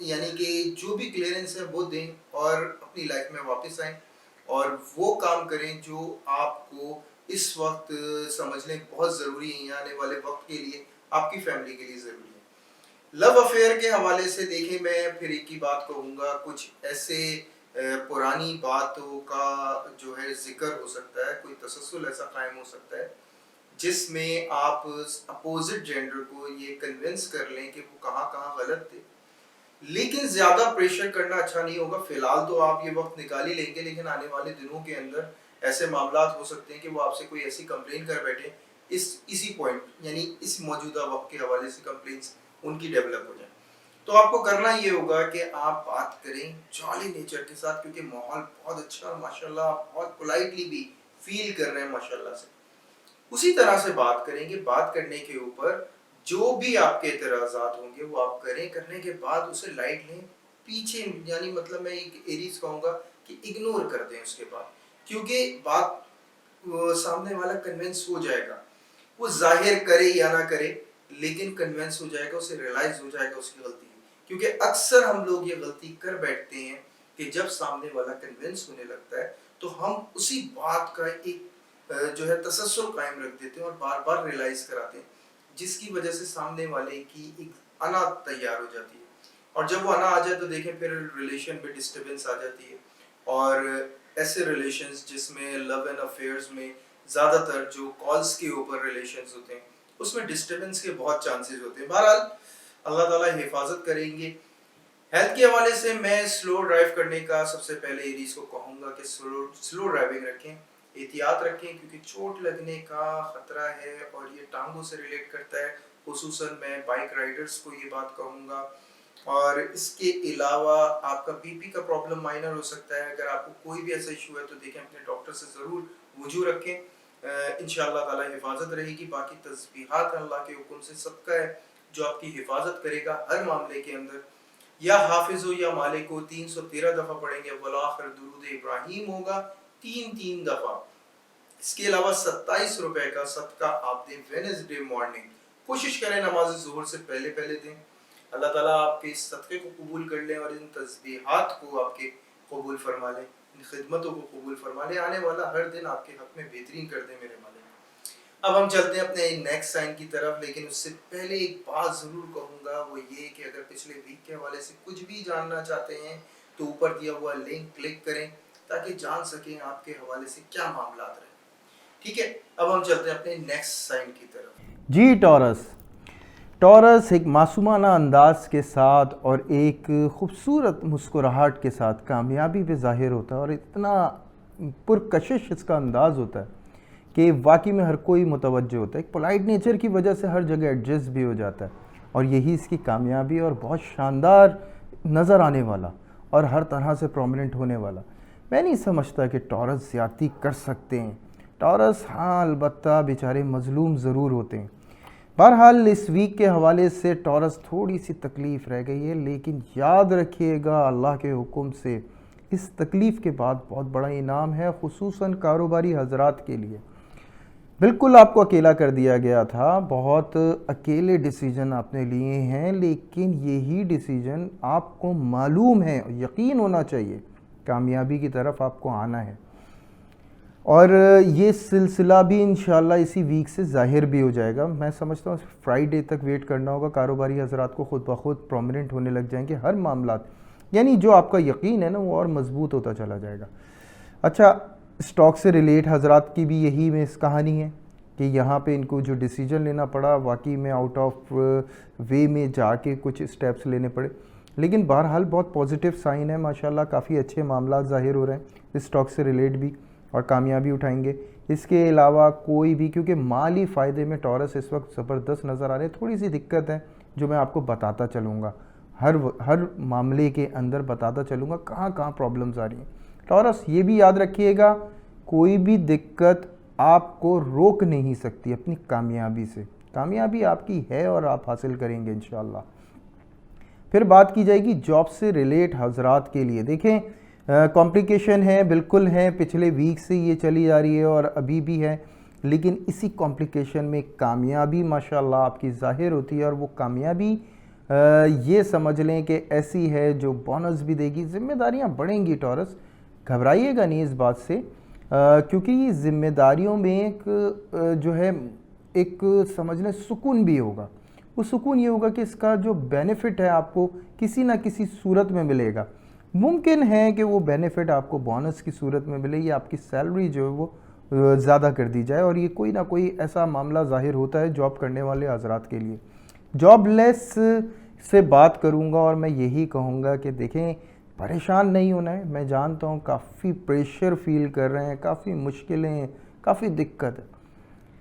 یعنی کہ جو بھی کلیئرنس ہے وہ دیں اور اپنی لائف میں واپس آئیں اور وہ کام کریں جو آپ کو اس وقت سمجھ لیں بہت ضروری ہے، آنے والے وقت کے لیے آپ کی فیملی کے لیے ضروری ہے۔ لو افیئر کے حوالے سے دیکھیں، میں پھر ایک ہی بات کہوں گا، کچھ ایسے پرانی باتوں کا جو ہے ذکر ہو سکتا ہے، کوئی تسلسل ایسا قائم ہو سکتا ہے جس میں آپ اپوزٹ جینڈر کو یہ کنونس کر لیں کہ وہ کہاں کہاں غلط تھے، لیکن زیادہ پریشر کرنا اچھا نہیں ہوگا۔ فی الحال تو آپ یہ وقت نکال ہی لیں گے، لیکن آنے والے دنوں کے اندر ایسے معاملات ہو سکتے ہیں کہ وہ آپ سے کوئی ایسی کمپلین کر بیٹھے اسی پوائنٹ، یعنی اس موجودہ وقت کے حوالے سے کمپلینس ان کی ڈیولپ ہو جائیں۔ تو آپ کو کرنا یہ ہوگا کہ آپ بات کریں جالی نیچر کے ساتھ، کیونکہ ماحول بہت اچھا ہے ماشاءاللہ، آپ بہت پولائٹلی بھی فیل کر رہے ہیں ماشاءاللہ سے، اسی طرح سے بات کریں گے۔ بات کرنے کے اوپر جو بھی آپ کے اعتراضات ہوں گے وہ آپ کریں، کرنے کے بعد اسے لائٹ لیں پیچھے، یعنی مطلب میں ایک ایریز کہوں گا کہ اگنور کر دیں اس کے بعد، کیونکہ بات سامنے والا کنونس ہو جائے گا، وہ ظاہر کرے یا نہ کرے لیکن کنونس ہو جائے گا، اسے ریلائز ہو جائے گا اس کی غلطی ہے۔ کیونکہ اکثر ہم لوگ یہ غلطی کر بیٹھتے ہیں کہ جب سامنے والا کنونس ہونے لگتا ہے تو ہم اسی بات کا ایک جو ہے تسلسل قائم رکھ دیتے ہیں اور بار بار ریلائز کراتے ہیں، جس کی وجہ سے سامنے والے کی ایک انا تیار ہو جاتی ہے، اور جب وہ انا آ جائے تو دیکھیں پھر ریلیشن میں ڈسٹربنس آ جاتی ہے۔ اور ایسے ریلیشنز جس میں لو اینڈ افیئرز میں زیادہ تر جو کالز کے اوپر ریلیشنز ہوتے ہیں اس میں ڈسٹربنس کے بہت چانسز ہوتے ہیں۔ بہرحال اللہ تعالیٰ حفاظت کریں گے۔ ہیلتھ کے حوالے سے میں سلو ڈرائیو کرنے کا سب سے پہلے ایریز کو کہوں گا کہ سلو ڈرائیونگ رکھیں، احتیاط رکھیں، کیونکہ چوٹ لگنے کا خطرہ ہے اور یہ ٹانگوں سے ریلیٹ کرتا ہے، خصوصاً میں بائک رائڈرز کو یہ بات کہوں گا۔ اور اس کے علاوہ آپ کا بی پی کا پرابلم مائنر ہو سکتا ہے، اگر آپ کو کوئی بھی ایسا ایشو ہے تو دیکھیں اپنے ڈاکٹر سے ضرور رجوع رکھیں، انشاءاللہ تعالیٰ حفاظت رہے گی۔ باقی تسبیحات اللہ کے حکم سے صدقہ ہے جو آپ کی حفاظت کرے گا ہر معاملے کے اندر۔ یا حافظ ہو یا مالک ہو 313 دفعہ پڑھیں گے، والآخر درود ابراہیم ہوگا 3 دفعہ۔ اس کے علاوہ 27 روپے کا صدقہ آپ دیں وینسڈے مارننگ، کوشش کریں نماز ظہر سے پہلے دیں۔ اللہ تعالیٰ آپ کے اس صدقے کو قبول کر لیں اور ان تسبیحات کو آپ کے قبول فرما لیں، ان خدمتوں کو قبول فرما لیں، آنے والا ہر دن آپ کے حق میں بہترین کر دیں میرے مالک۔ اب ہم چلتے ہیں اپنے نیکسٹ سائن کی طرف، لیکن اس سے پہلے ایک بات ضرور کہوں گا، وہ یہ کہ اگر پچھلے ویک کے حوالے سے کچھ بھی جاننا چاہتے ہیں تو اوپر دیا ہوا لنک کلک کریں تاکہ جان سکیں آپ کے حوالے سے کیا معاملات رہے۔ ٹھیک ہے، اب ہم چلتے ہیں اپنے نیکسٹ سائن کی طرف۔ جی ٹورس ایک معصومانہ انداز کے ساتھ اور ایک خوبصورت مسکراہٹ کے ساتھ کامیابی پہ ظاہر ہوتا ہے، اور اتنا پرکشش اس کا انداز ہوتا ہے کہ واقعی میں ہر کوئی متوجہ ہوتا ہے۔ ایک پولائٹ نیچر کی وجہ سے ہر جگہ ایڈجسٹ بھی ہو جاتا ہے، اور یہی اس کی کامیابی، اور بہت شاندار نظر آنے والا اور ہر طرح سے پرومیننٹ ہونے والا۔ میں نہیں سمجھتا کہ ٹورس زیادتی کر سکتے ہیں۔ ٹورس ہاں البتہ بیچارے مظلوم ضرور ہوتے ہیں۔ بہرحال اس ویک کے حوالے سے ٹورس تھوڑی سی تکلیف رہ گئی ہے، لیکن یاد رکھیے گا اللہ کے حکم سے اس تکلیف کے بعد بہت بڑا انعام ہے، خصوصاً کاروباری حضرات کے لیے۔ بالکل آپ کو اکیلا کر دیا گیا تھا، بہت اکیلے ڈیسیجن آپ نے لیے ہیں، لیکن یہی ڈیسیجن آپ کو معلوم ہے، یقین ہونا چاہیے کامیابی کی طرف آپ کو آنا ہے، اور یہ سلسلہ بھی انشاءاللہ اسی ویک سے ظاہر بھی ہو جائے گا۔ میں سمجھتا ہوں فرائیڈے تک ویٹ کرنا ہوگا، کاروباری حضرات کو خود بخود پرومیننٹ ہونے لگ جائیں گے ہر معاملات، یعنی جو آپ کا یقین ہے نا وہ اور مضبوط ہوتا چلا جائے گا۔ اچھا، اسٹاک سے ریلیٹ حضرات کی بھی یہی میں اس کہانی ہے کہ یہاں پہ ان کو جو ڈیسیجن لینا پڑا واقعی میں آؤٹ آف وے میں جا کے کچھ اسٹیپس لینے پڑے، لیکن بہرحال بہت پازیٹیو سائن ہے ماشاءاللہ، کافی اچھے معاملات ظاہر ہو رہے ہیں اس اسٹاک سے ریلیٹ بھی، اور کامیابی اٹھائیں گے۔ اس کے علاوہ کوئی بھی، کیونکہ مالی فائدے میں ٹورس اس وقت زبردست نظر آ رہے ہیں، تھوڑی سی دقت ہے جو میں آپ کو بتاتا چلوں گا، ہر معاملے کے اندر بتاتا چلوں گا کہاں کہاں پرابلمز آ رہی ہیں۔ ٹورس یہ بھی یاد رکھیے گا، کوئی بھی دقت آپ کو روک نہیں سکتی اپنی کامیابی سے، کامیابی آپ کی ہے اور آپ حاصل کریں گے انشاءاللہ۔ پھر بات کی جائے گی جاب سے ریلیٹ حضرات کے لیے۔ دیکھیں کمپلیکیشن ہے، بالکل ہے، پچھلے ویک سے یہ چلی جا رہی ہے اور ابھی بھی ہے، لیکن اسی کمپلیکیشن میں کامیابی ماشاءاللہ آپ کی ظاہر ہوتی ہے، اور وہ کامیابی یہ سمجھ لیں کہ ایسی ہے جو بونس بھی دے گی، ذمہ داریاں بڑھیں گی ٹورس، گھبرائیے گا نہیں اس بات سے، کیونکہ یہ ذمہ داریوں میں ایک جو ہے ایک سمجھ لیں سکون بھی ہوگا۔ وہ سکون یہ ہوگا کہ اس کا جو بینیفٹ ہے آپ کو کسی نہ کسی صورت میں ملے گا۔ ممکن ہے کہ وہ بینیفٹ آپ کو بونس کی صورت میں ملے یا آپ کی سیلری جو ہے وہ زیادہ کر دی جائے، اور یہ کوئی نہ کوئی ایسا معاملہ ظاہر ہوتا ہے جاب کرنے والے حضرات کے لیے۔ جاب لیس سے بات کروں گا اور میں یہی کہوں گا کہ دیکھیں پریشان نہیں ہونا ہے، میں جانتا ہوں کافی پریشر فیل کر رہے ہیں، کافی مشکلیں، کافی دقت ہے،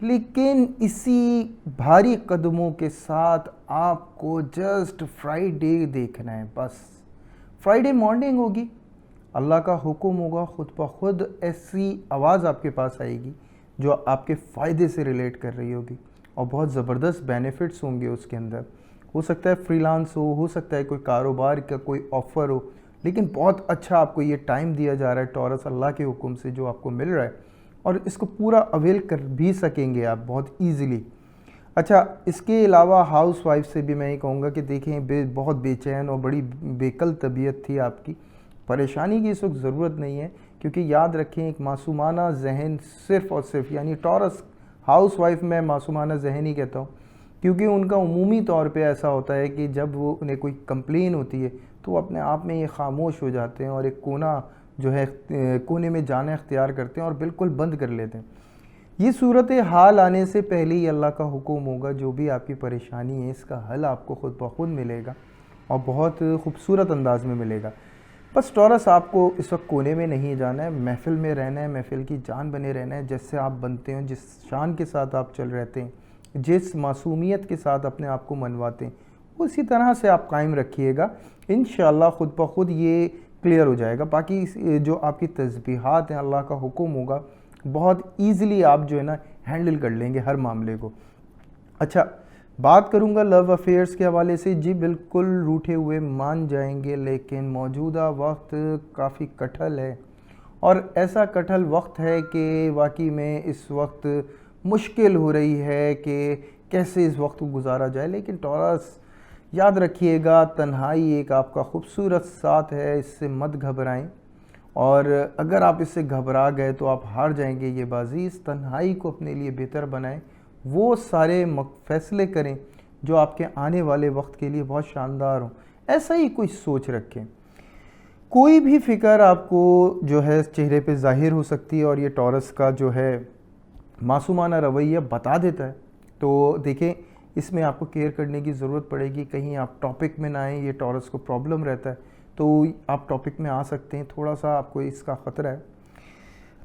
لیکن اسی بھاری قدموں کے ساتھ آپ کو جسٹ فرائیڈے دیکھنا ہے، بس فرائیڈے مارننگ ہوگی، اللہ کا حکم ہوگا، خود بخود ایسی آواز آپ کے پاس آئے گی جو آپ کے فائدے سے ریلیٹ کر رہی ہوگی، اور بہت زبردست بینیفٹس ہوں گے اس کے اندر۔ ہو سکتا ہے فری لانس ہو سکتا ہے کوئی کاروبار کا کوئی آفر ہو، لیکن بہت اچھا آپ کو یہ ٹائم دیا جا رہا ہے ٹورس اللہ کے حکم سے جو آپ کو مل رہا ہے، اور اس کو پورا اویل کر بھی سکیں گے آپ بہت ایزیلی۔ اچھا، اس کے علاوہ ہاؤس وائف سے بھی میں یہ کہوں گا کہ دیکھیں بہت بے چین اور بڑی بیکل طبیعت تھی آپ کی، پریشانی کی اس وقت ضرورت نہیں ہے، کیونکہ یاد رکھیں ایک معصومانہ ذہن صرف اور صرف، یعنی ٹورس ہاؤس وائف میں معصومانہ ذہن ہی کہتا ہوں، کیونکہ ان کا عمومی طور پہ ایسا ہوتا ہے کہ جب وہ انہیں کوئی کمپلین ہوتی ہے تو وہ اپنے آپ میں یہ خاموش ہو جاتے ہیں اور ایک کونا جو ہے کونے میں جانا اختیار کرتے ہیں اور بالکل بند کر لیتے ہیں۔ یہ صورت حال آنے سے پہلے ہی اللہ کا حکم ہوگا، جو بھی آپ کی پریشانی ہے اس کا حل آپ کو خود بخود ملے گا اور بہت خوبصورت انداز میں ملے گا۔ بس ٹورس آپ کو اس وقت کونے میں نہیں جانا ہے، محفل میں رہنا ہے، محفل کی جان بنے رہنا ہے، جیسے آپ بنتے ہیں، جس شان کے ساتھ آپ چل رہتے ہیں، جس معصومیت کے ساتھ اپنے آپ کو منواتے ہیں، اسی طرح سے آپ قائم رکھیے گا، انشاءاللہ خود بخود یہ کلیئر ہو جائے گا۔ باقی جو آپ کی تسبیحات ہیں، اللہ کا حکم ہوگا، بہت ایزیلی آپ جو ہے نا ہینڈل کر لیں گے ہر معاملے کو۔ اچھا، بات کروں گا لو افیئرس کے حوالے سے، جی بالکل روٹھے ہوئے مان جائیں گے، لیکن موجودہ وقت کافی کٹھل ہے، اور ایسا کٹھل وقت ہے کہ واقعی میں اس وقت مشکل ہو رہی ہے کہ کیسے اس وقت کو گزارا جائے، لیکن ٹورس یاد رکھیے گا تنہائی ایک آپ کا خوبصورت ساتھ ہے، اس سے مت گھبرائیں، اور اگر آپ اس سے گھبرا گئے تو آپ ہار جائیں گے یہ بازی۔ اس تنہائی کو اپنے لیے بہتر بنائیں، وہ سارے فیصلے کریں جو آپ کے آنے والے وقت کے لیے بہت شاندار ہوں، ایسا ہی کوئی سوچ رکھیں۔ کوئی بھی فکر آپ کو جو ہے چہرے پہ ظاہر ہو سکتی ہے، اور یہ ٹورس کا جو ہے معصومانہ رویہ بتا دیتا ہے، تو دیکھیں اس میں آپ کو کیئر کرنے کی ضرورت پڑے گی، کہیں آپ ٹاپک میں نہ آئیں، یہ ٹورس کو پرابلم رہتا ہے، تو آپ ٹاپک میں آ سکتے ہیں، تھوڑا سا آپ کو اس کا خطرہ ہے،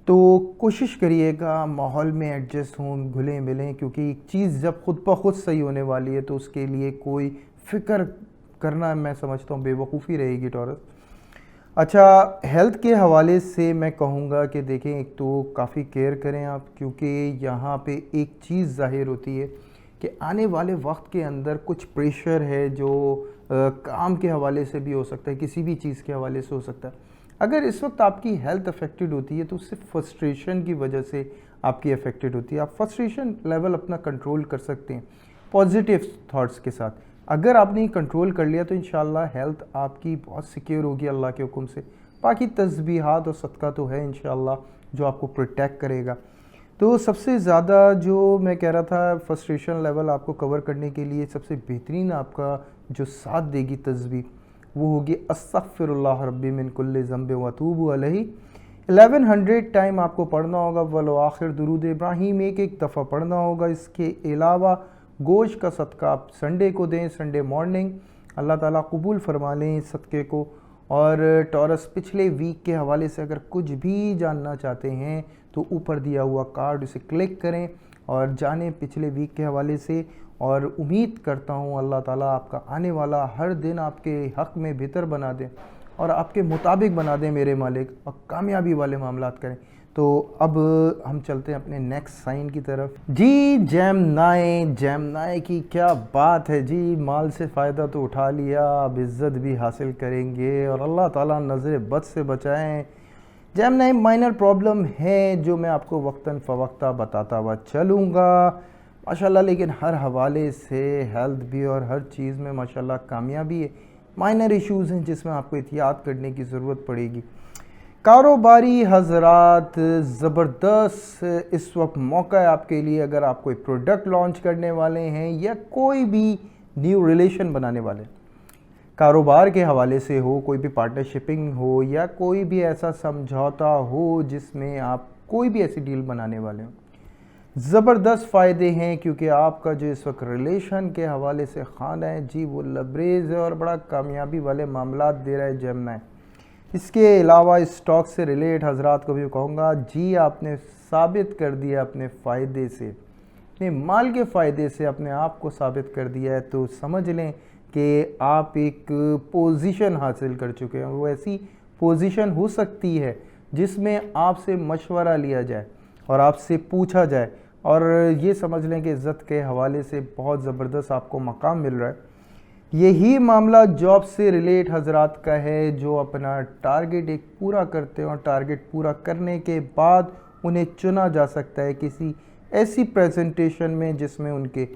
تو کوشش کریے گا ماحول میں ایڈجسٹ ہوں، گھلیں ملیں، کیونکہ ایک چیز جب خود بخود صحیح ہونے والی ہے تو اس کے لیے کوئی فکر کرنا میں سمجھتا ہوں بے وقوفی رہے گی ٹورس۔ اچھا، ہیلتھ کے حوالے سے میں کہوں گا کہ دیکھیں ایک تو کافی کیئر کریں آپ، کیونکہ یہاں پہ ایک چیز ظاہر ہوتی ہے کہ آنے والے وقت کے اندر کچھ پریشر ہے جو کام کے حوالے سے بھی ہو سکتا ہے، کسی بھی چیز کے حوالے سے ہو سکتا ہے۔ اگر اس وقت آپ کی ہیلتھ افیکٹڈ ہوتی ہے تو صرف فرسٹریشن کی وجہ سے آپ کی افیکٹڈ ہوتی ہے، آپ فرسٹریشن لیول اپنا کنٹرول کر سکتے ہیں پازیٹیو تھاٹس کے ساتھ۔ اگر آپ نے کنٹرول کر لیا تو انشاءاللہ ہیلتھ آپ کی بہت سیکیور ہوگی اللہ کے حکم سے۔ باقی تسبیحات اور صدقہ تو ہے انشاءاللہ جو آپ کو پروٹیکٹ کرے گا۔ تو سب سے زیادہ جو میں کہہ رہا تھا فرسٹریشن لیول آپ کو کور کرنے کے لیے سب سے بہترین آپ کا جو ساتھ دے گی تسبیح، وہ ہوگی استغفر اللہ ربی من کل ذنب واتوب علیہ۔ 1100 ٹائم آپ کو پڑھنا ہوگا، والآخر درود ابراہیم ایک دفعہ پڑھنا ہوگا۔ اس کے علاوہ گوشت کا صدقہ آپ سنڈے کو دیں، سنڈے مارننگ، اللہ تعالیٰ قبول فرما لیں اس صدقے کو۔ اور ٹورس پچھلے ویک کے حوالے سے اگر کچھ بھی جاننا چاہتے ہیں تو اوپر دیا ہوا کارڈ اسے کلک کریں اور جانیں پچھلے ویک کے حوالے سے، اور امید کرتا ہوں اللہ تعالیٰ آپ کا آنے والا ہر دن آپ کے حق میں بہتر بنا دیں اور آپ کے مطابق بنا دیں میرے مالک، اور کامیابی والے معاملات کریں۔ تو اب ہم چلتے ہیں اپنے نیکسٹ سائن کی طرف۔ جی جیمنائی کی کیا بات ہے جی، مال سے فائدہ تو اٹھا لیا، اب عزت بھی حاصل کریں گے اور اللہ تعالیٰ نظر بد سے بچائیں۔ جیمنائی مائنر پرابلم ہے جو میں آپ کو وقتاً فوقتاً بتاتا ہوا چلوں گا۔ ماشاءاللہ، لیکن ہر حوالے سے ہیلتھ بھی اور ہر چیز میں ماشاءاللہ کامیابی ہے. مائنر ایشوز ہیں جس میں آپ کو احتیاط کرنے کی ضرورت پڑے گی. کاروباری حضرات، زبردست اس وقت موقع ہے آپ کے لیے. اگر آپ کوئی پروڈکٹ لانچ کرنے والے ہیں یا کوئی بھی نیو ریلیشن بنانے والے ہیں، کاروبار کے حوالے سے ہو، کوئی بھی پارٹنرشپنگ ہو یا کوئی بھی ایسا سمجھوتا ہو جس میں آپ کوئی بھی ایسی ڈیل بنانے والے ہوں، زبردست فائدے ہیں. کیونکہ آپ کا جو اس وقت ریلیشن کے حوالے سے خانہ ہے جی وہ لبریز ہے اور بڑا کامیابی والے معاملات دے رہا ہے جیمنائی. اس کے علاوہ اسٹاک سے ریلیٹ حضرات کو بھی کہوں گا جی آپ نے ثابت کر دیا اپنے فائدے سے، اپنے مال کے فائدے سے اپنے آپ کو ثابت کر دیا ہے. تو سمجھ لیں کہ آپ ایک پوزیشن حاصل کر چکے ہیں. وہ ایسی پوزیشن ہو سکتی ہے جس میں آپ سے مشورہ لیا جائے اور آپ سے پوچھا جائے، اور یہ سمجھ لیں کہ عزت کے حوالے سے بہت زبردست آپ کو مقام مل رہا ہے. یہی معاملہ جاب سے ریلیٹ حضرات کا ہے جو اپنا ٹارگٹ ایک پورا کرتے ہیں اور ٹارگٹ پورا کرنے کے بعد انہیں چنا جا سکتا ہے کسی ایسی پریزنٹیشن میں جس میں ان کے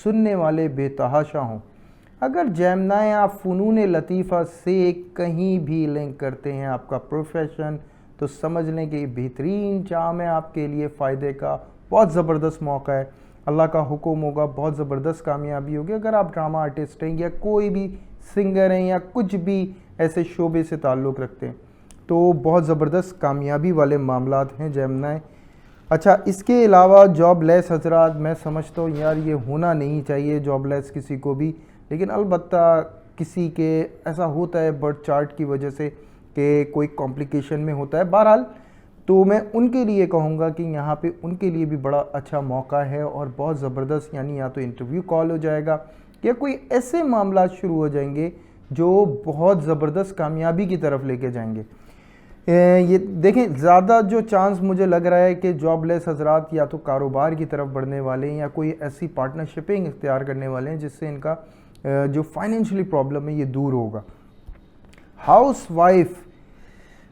سننے والے بے تحاشا ہوں. اگر جیمنائی آپ فنون لطیفہ سے کہیں بھی لنک کرتے ہیں آپ کا پروفیشن، تو سمجھ لیں کہ یہ بہترین چام ہے آپ کے لیے. فائدے کا بہت زبردست موقع ہے. اللہ کا حکم ہوگا بہت زبردست کامیابی ہوگی. اگر آپ ڈرامہ آرٹسٹ ہیں یا کوئی بھی سنگر ہیں یا کچھ بھی ایسے شعبے سے تعلق رکھتے ہیں تو بہت زبردست کامیابی والے معاملات ہیں جیمنائی. اچھا، اس کے علاوہ جاب لیس حضرات، میں سمجھتا ہوں یار یہ ہونا نہیں چاہیے جاب لیس کسی کو بھی، لیکن البتہ کسی کے ایسا ہوتا ہے برتھ چارٹ کی وجہ سے کہ کوئی کمپلیکیشن میں ہوتا ہے. بہرحال تو میں ان کے لیے کہوں گا کہ یہاں پہ ان کے لیے بھی بڑا اچھا موقع ہے اور بہت زبردست، یعنی یا تو انٹرویو کال ہو جائے گا یا کوئی ایسے معاملات شروع ہو جائیں گے جو بہت زبردست کامیابی کی طرف لے کے جائیں گے. یہ دیکھیں زیادہ جو چانس مجھے لگ رہا ہے کہ جاب لیس حضرات یا تو کاروبار کی طرف بڑھنے والے ہیں یا کوئی ایسی پارٹنرشپنگ اختیار کرنے والے ہیں جس سے ان کا جو فائنینشلی پرابلم ہے یہ دور ہوگا. ہاؤس وائف،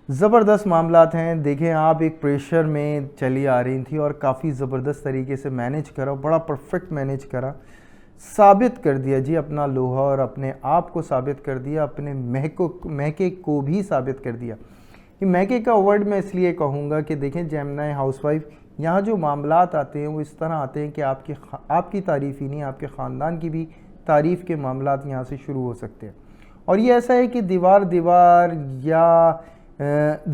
زبردست معاملات ہیں. دیکھیں آپ ایک پریشر میں چلی آ رہی تھی اور کافی زبردست طریقے سے مینیج کرا، بڑا پرفیکٹ مینیج کرا، ثابت کر دیا جی اپنا لوہا اور اپنے آپ کو ثابت کر دیا، اپنے مہکے کو بھی ثابت کر دیا. یہ مہکے کا ورڈ میں اس لیے کہوں گا کہ دیکھیں جیمنائی ہاؤس وائف، یہاں جو معاملات آتے ہیں وہ اس طرح آتے ہیں کہ آپ کی تعریف ہی نہیں، آپ کے خاندان کی بھی تعریف کے معاملات یہاں سے شروع ہو سکتے ہیں. اور یہ ایسا ہے کہ دیوار یا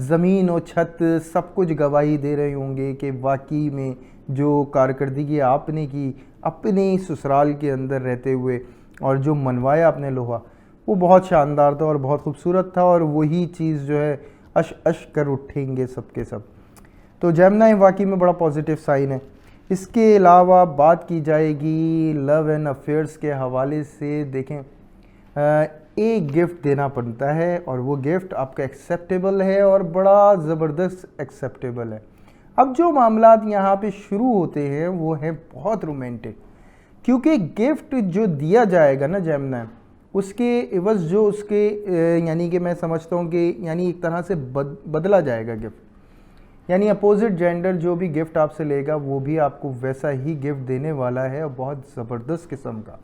زمین و چھت سب کچھ گواہی دے رہے ہوں گے کہ واقعی میں جو کارکردگی آپ نے کی اپنے سسرال کے اندر رہتے ہوئے اور جو منوایا اپنے لوہا، وہ بہت شاندار تھا اور بہت خوبصورت تھا، اور وہی چیز جو ہے اش کر اٹھیں گے سب کے سب. تو جیمنائی واقعی میں بڑا پازیٹیو سائن ہے. اس کے علاوہ بات کی جائے گی لو اینڈ افیئرس کے حوالے سے. دیکھیں ایک گفٹ دینا پڑتا ہے اور وہ گفٹ آپ کا ایکسیپٹیبل ہے اور بڑا زبردست ایکسیپٹیبل ہے. اب جو معاملات یہاں پہ شروع ہوتے ہیں وہ ہیں بہت رومانٹک، کیونکہ گفٹ جو دیا جائے گا نا جیمنائی، اس کے عوض جو اس کے یعنی کہ میں سمجھتا ہوں کہ یعنی ایک طرح سے بدلا جائے گا گفٹ. یعنی اپوزٹ جینڈر جو بھی گفٹ آپ سے لے گا وہ بھی آپ کو ویسا ہی گفٹ دینے والا ہے اور بہت زبردست قسم کا.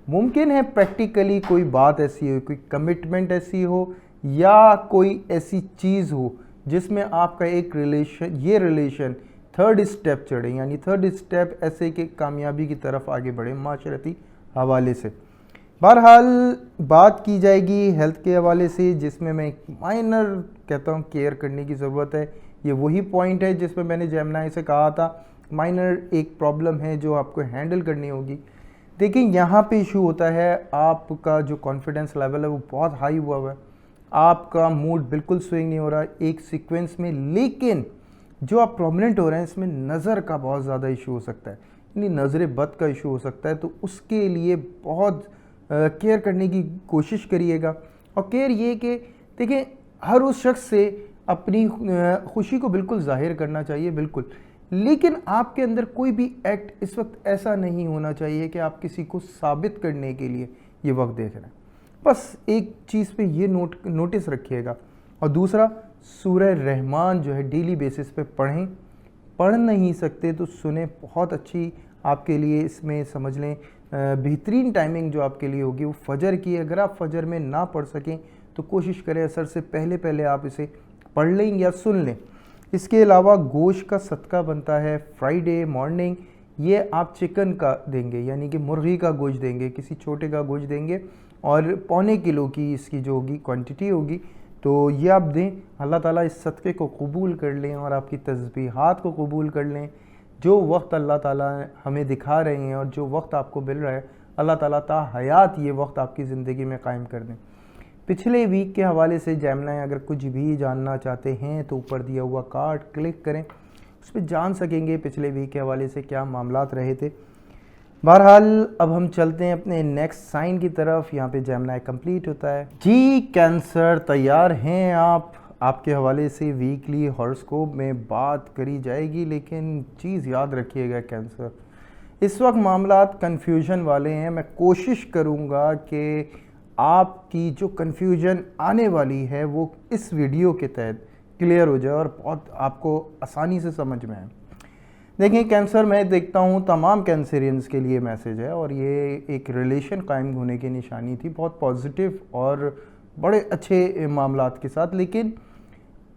ممکن ہے پریکٹیکلی کوئی بات ایسی ہو، کوئی کمٹمنٹ ایسی ہو یا کوئی ایسی چیز ہو جس میں آپ کا ایک ریلیشن تھرڈ اسٹیپ چڑھے، یعنی تھرڈ اسٹیپ ایسے کہ کامیابی کی طرف آگے بڑھے معاشرتی حوالے سے. بہرحال بات کی جائے گی ہیلتھ کے حوالے سے، جس میں میں ایک مائنر کہتا ہوں کیئر کرنے کی ضرورت ہے. یہ وہی پوائنٹ ہے جس میں میں نے جیمنائی سے کہا تھا مائنر ایک پرابلم ہے جو آپ کو ہینڈل کرنی ہوگی. دیکھیں یہاں پہ ایشو ہوتا ہے آپ کا جو کانفیڈنس لیول ہے وہ بہت ہائی ہوا ہے، آپ کا موڈ بالکل سوئنگ نہیں ہو رہا ایک سیکوینس میں، لیکن جو آپ پرومیننٹ ہو رہے ہیں اس میں نظر کا بہت زیادہ ایشو ہو سکتا ہے، یعنی نظر بد کا ایشو ہو سکتا ہے. تو اس کے لیے بہت کیئر کرنے کی کوشش کریے گا. اور کیئر یہ کہ دیکھیں ہر اس شخص سے اپنی خوشی کو بالکل ظاہر کرنا چاہیے بالکل، لیکن آپ کے اندر کوئی بھی ایکٹ اس وقت ایسا نہیں ہونا چاہیے کہ آپ کسی کو ثابت کرنے کے لیے یہ وقت دیکھ رہے ہیں. بس ایک چیز پہ یہ نوٹس رکھیے گا. اور دوسرا سورہ رحمان جو ہے ڈیلی بیسس پہ پڑھیں، پڑھ نہیں سکتے تو سنیں، بہت اچھی آپ کے لیے اس میں سمجھ لیں بہترین ٹائمنگ جو آپ کے لیے ہوگی وہ فجر کی ہے. اگر آپ فجر میں نہ پڑھ سکیں تو کوشش کریں عصر سے پہلے آپ اسے پڑھ لیں یا سن لیں. اس کے علاوہ گوشت کا صدقہ بنتا ہے فرائیڈے مارننگ. یہ آپ چکن کا دیں گے یعنی کہ مرغی کا گوشت دیں گے, کسی چھوٹے کا گوشت دیں گے اور پونے کلو کی اس کی جو ہوگی کوانٹٹی ہوگی تو یہ آپ دیں. اللہ تعالیٰ اس صدقے کو قبول کر لیں اور آپ کی تسبیحات کو قبول کر لیں. جو وقت اللہ تعالیٰ ہمیں دکھا رہے ہیں اور جو وقت آپ کو مل رہا ہے اللہ تعالیٰ تا حیات یہ وقت آپ کی زندگی میں قائم کر دیں. پچھلے ویک کے حوالے سے جیمنائی اگر کچھ بھی جاننا چاہتے ہیں تو اوپر دیا ہوا کارڈ کلک کریں, اس پہ جان سکیں گے پچھلے ویک کے حوالے سے کیا معاملات رہے تھے. بہرحال اب ہم چلتے ہیں اپنے نیکسٹ سائن کی طرف. یہاں پہ جیمنائی کمپلیٹ ہوتا ہے. جی کینسر تیار ہیں آپ کے حوالے سے ویکلی ہاروسکوپ میں بات کری جائے گی, لیکن چیز یاد رکھیے گا کینسر اس وقت معاملات کنفیوژن والے ہیں. میں کوشش کروں گا کہ آپ کی جو کنفیوژن آنے والی ہے وہ اس ویڈیو کے تحت کلیئر ہو جائے اور بہت آپ کو آسانی سے سمجھ میں آئے. دیکھیں کینسر میں دیکھتا ہوں تمام کینسرینز کے لیے میسیج ہے اور یہ ایک ریلیشن قائم ہونے کی نشانی تھی بہت پازیٹیو اور بڑے اچھے معاملات کے ساتھ. لیکن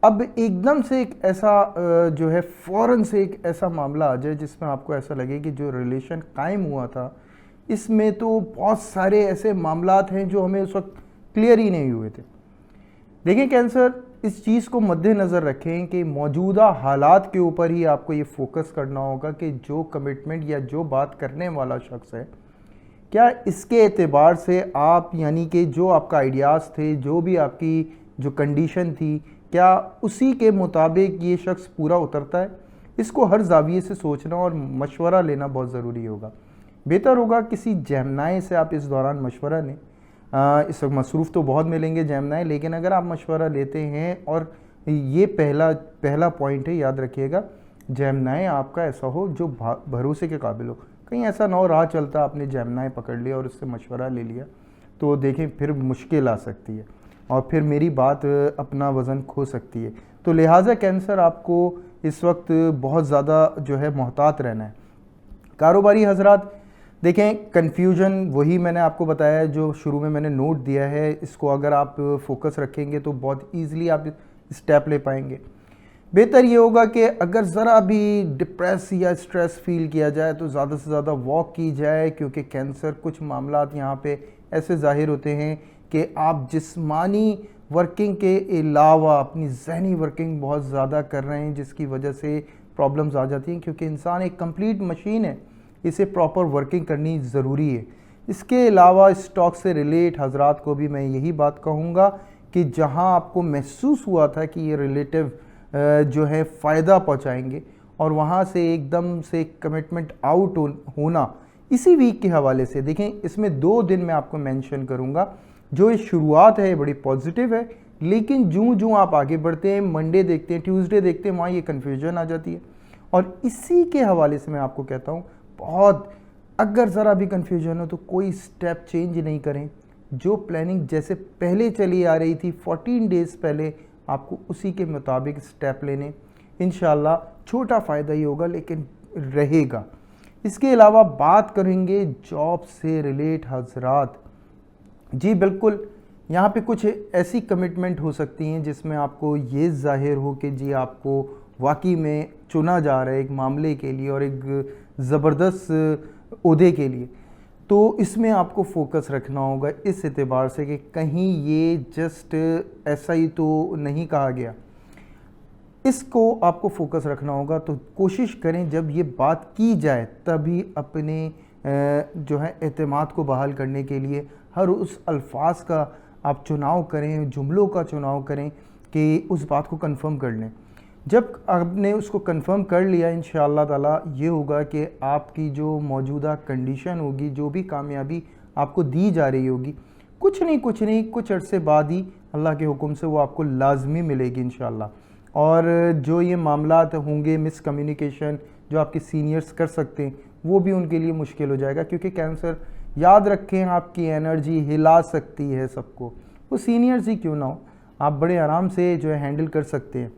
اب ایک دم سے ایک ایسا جو ہے فوراً سے ایک ایسا معاملہ آ جائے جس میں آپ کو ایسا لگے کہ جو ریلیشن قائم ہوا تھا اس میں تو بہت سارے ایسے معاملات ہیں جو ہمیں اس وقت کلیئر ہی نہیں ہوئے تھے. دیکھیں کینسر اس چیز کو مد نظر رکھیں کہ موجودہ حالات کے اوپر ہی آپ کو یہ فوکس کرنا ہوگا کہ جو کمٹمنٹ یا جو بات کرنے والا شخص ہے کیا اس کے اعتبار سے آپ یعنی کہ جو آپ کا آئیڈیاز تھے جو بھی آپ کی جو کنڈیشن تھی کیا اسی کے مطابق یہ شخص پورا اترتا ہے. اس کو ہر زاویے سے سوچنا اور مشورہ لینا بہت ضروری ہوگا. بہتر ہوگا کسی جیمنائی سے آپ اس دوران مشورہ لیں. اس وقت مصروف تو بہت ملیں گے جیمنائی, لیکن اگر آپ مشورہ لیتے ہیں اور یہ پہلا پوائنٹ ہے یاد رکھیے گا جیمنائی آپ کا ایسا ہو جو بھروسے کے قابل ہو. کہیں ایسا نہ ہو راہ چلتا آپ نے جیمنائی پکڑ لیا اور اس سے مشورہ لے لیا تو دیکھیں پھر مشکل آ سکتی ہے اور پھر میری بات اپنا وزن کھو سکتی ہے. تو لہٰذا کینسر آپ کو اس وقت بہت زیادہ جو ہے محتاط رہنا ہے. کاروباری حضرات دیکھیں کنفیوژن وہی میں نے آپ کو بتایا ہے جو شروع میں نے نوٹ دیا ہے. اس کو اگر آپ فوکس رکھیں گے تو بہت ایزیلی آپ اسٹیپ لے پائیں گے. بہتر یہ ہوگا کہ اگر ذرا بھی ڈپریس یا اسٹریس فیل کیا جائے تو زیادہ سے زیادہ واک کی جائے, کیونکہ کینسر کچھ معاملات یہاں پہ ایسے ظاہر ہوتے ہیں کہ آپ جسمانی ورکنگ کے علاوہ اپنی ذہنی ورکنگ بہت زیادہ کر رہے ہیں جس کی وجہ سے پرابلمز آ جاتی ہیں, کیونکہ انسان ایک کمپلیٹ مشین ہے, اسے پراپر ورکنگ کرنی ضروری ہے. اس کے علاوہ اسٹاک سے ریلیٹ حضرات کو بھی میں یہی بات کہوں گا کہ جہاں آپ کو محسوس ہوا تھا کہ یہ ریلیٹیو جو ہے فائدہ پہنچائیں گے اور وہاں سے ایک دم سے کمٹمنٹ آؤٹ ہونا اسی ویک کے حوالے سے دیکھیں اس میں 2 دن میں آپ کو مینشن کروں گا جو یہ شروعات ہے بڑی پازیٹیو ہے, لیکن جوں آپ آگے بڑھتے ہیں منڈے دیکھتے ہیں ٹیوزڈے دیکھتے ہیں وہاں یہ کنفیوژن آ جاتی ہے. اور اسی کے حوالے سے میں آپ کو کہتا ہوں بہت اگر ذرا بھی کنفیوژن ہو تو کوئی سٹیپ چینج نہیں کریں. جو پلاننگ جیسے پہلے چلی آ رہی تھی 14 ڈیز پہلے آپ کو اسی کے مطابق سٹیپ لینے, انشاءاللہ چھوٹا فائدہ ہی ہوگا لیکن رہے گا. اس کے علاوہ بات کریں گے جاب سے ریلیٹ حضرات. جی بالکل یہاں پہ کچھ ایسی کمٹمنٹ ہو سکتی ہیں جس میں آپ کو یہ ظاہر ہو کہ جی آپ کو واقعی میں چنا جا رہا ہے ایک معاملے کے لیے اور ایک زبردست عہدے کے لیے, تو اس میں آپ کو فوکس رکھنا ہوگا اس اعتبار سے کہ کہیں یہ جسٹ ایسا ہی تو نہیں کہا گیا. اس کو آپ کو فوکس رکھنا ہوگا. تو کوشش کریں جب یہ بات کی جائے تبھی اپنے جو ہے اعتماد کو بحال کرنے کے لیے ہر اس الفاظ کا آپ چناؤ کریں, جملوں کا چناؤ کریں کہ اس بات کو کنفرم کر لیں. جب آپ نے اس کو کنفرم کر لیا انشاءاللہ تعالیٰ یہ ہوگا کہ آپ کی جو موجودہ کنڈیشن ہوگی جو بھی کامیابی آپ کو دی جا رہی ہوگی کچھ نہیں کچھ عرصے بعد ہی اللہ کے حکم سے وہ آپ کو لازمی ملے گی انشاءاللہ. اور جو یہ معاملات ہوں گے مس کمیونیکیشن جو آپ کے سینئرز کر سکتے ہیں وہ بھی ان کے لیے مشکل ہو جائے گا, کیونکہ کینسر یاد رکھیں آپ کی انرجی ہلا سکتی ہے سب کو, وہ سینئرز ہی کیوں نہ ہو آپ بڑے آرام سے جو ہے ہینڈل کر سکتے ہیں.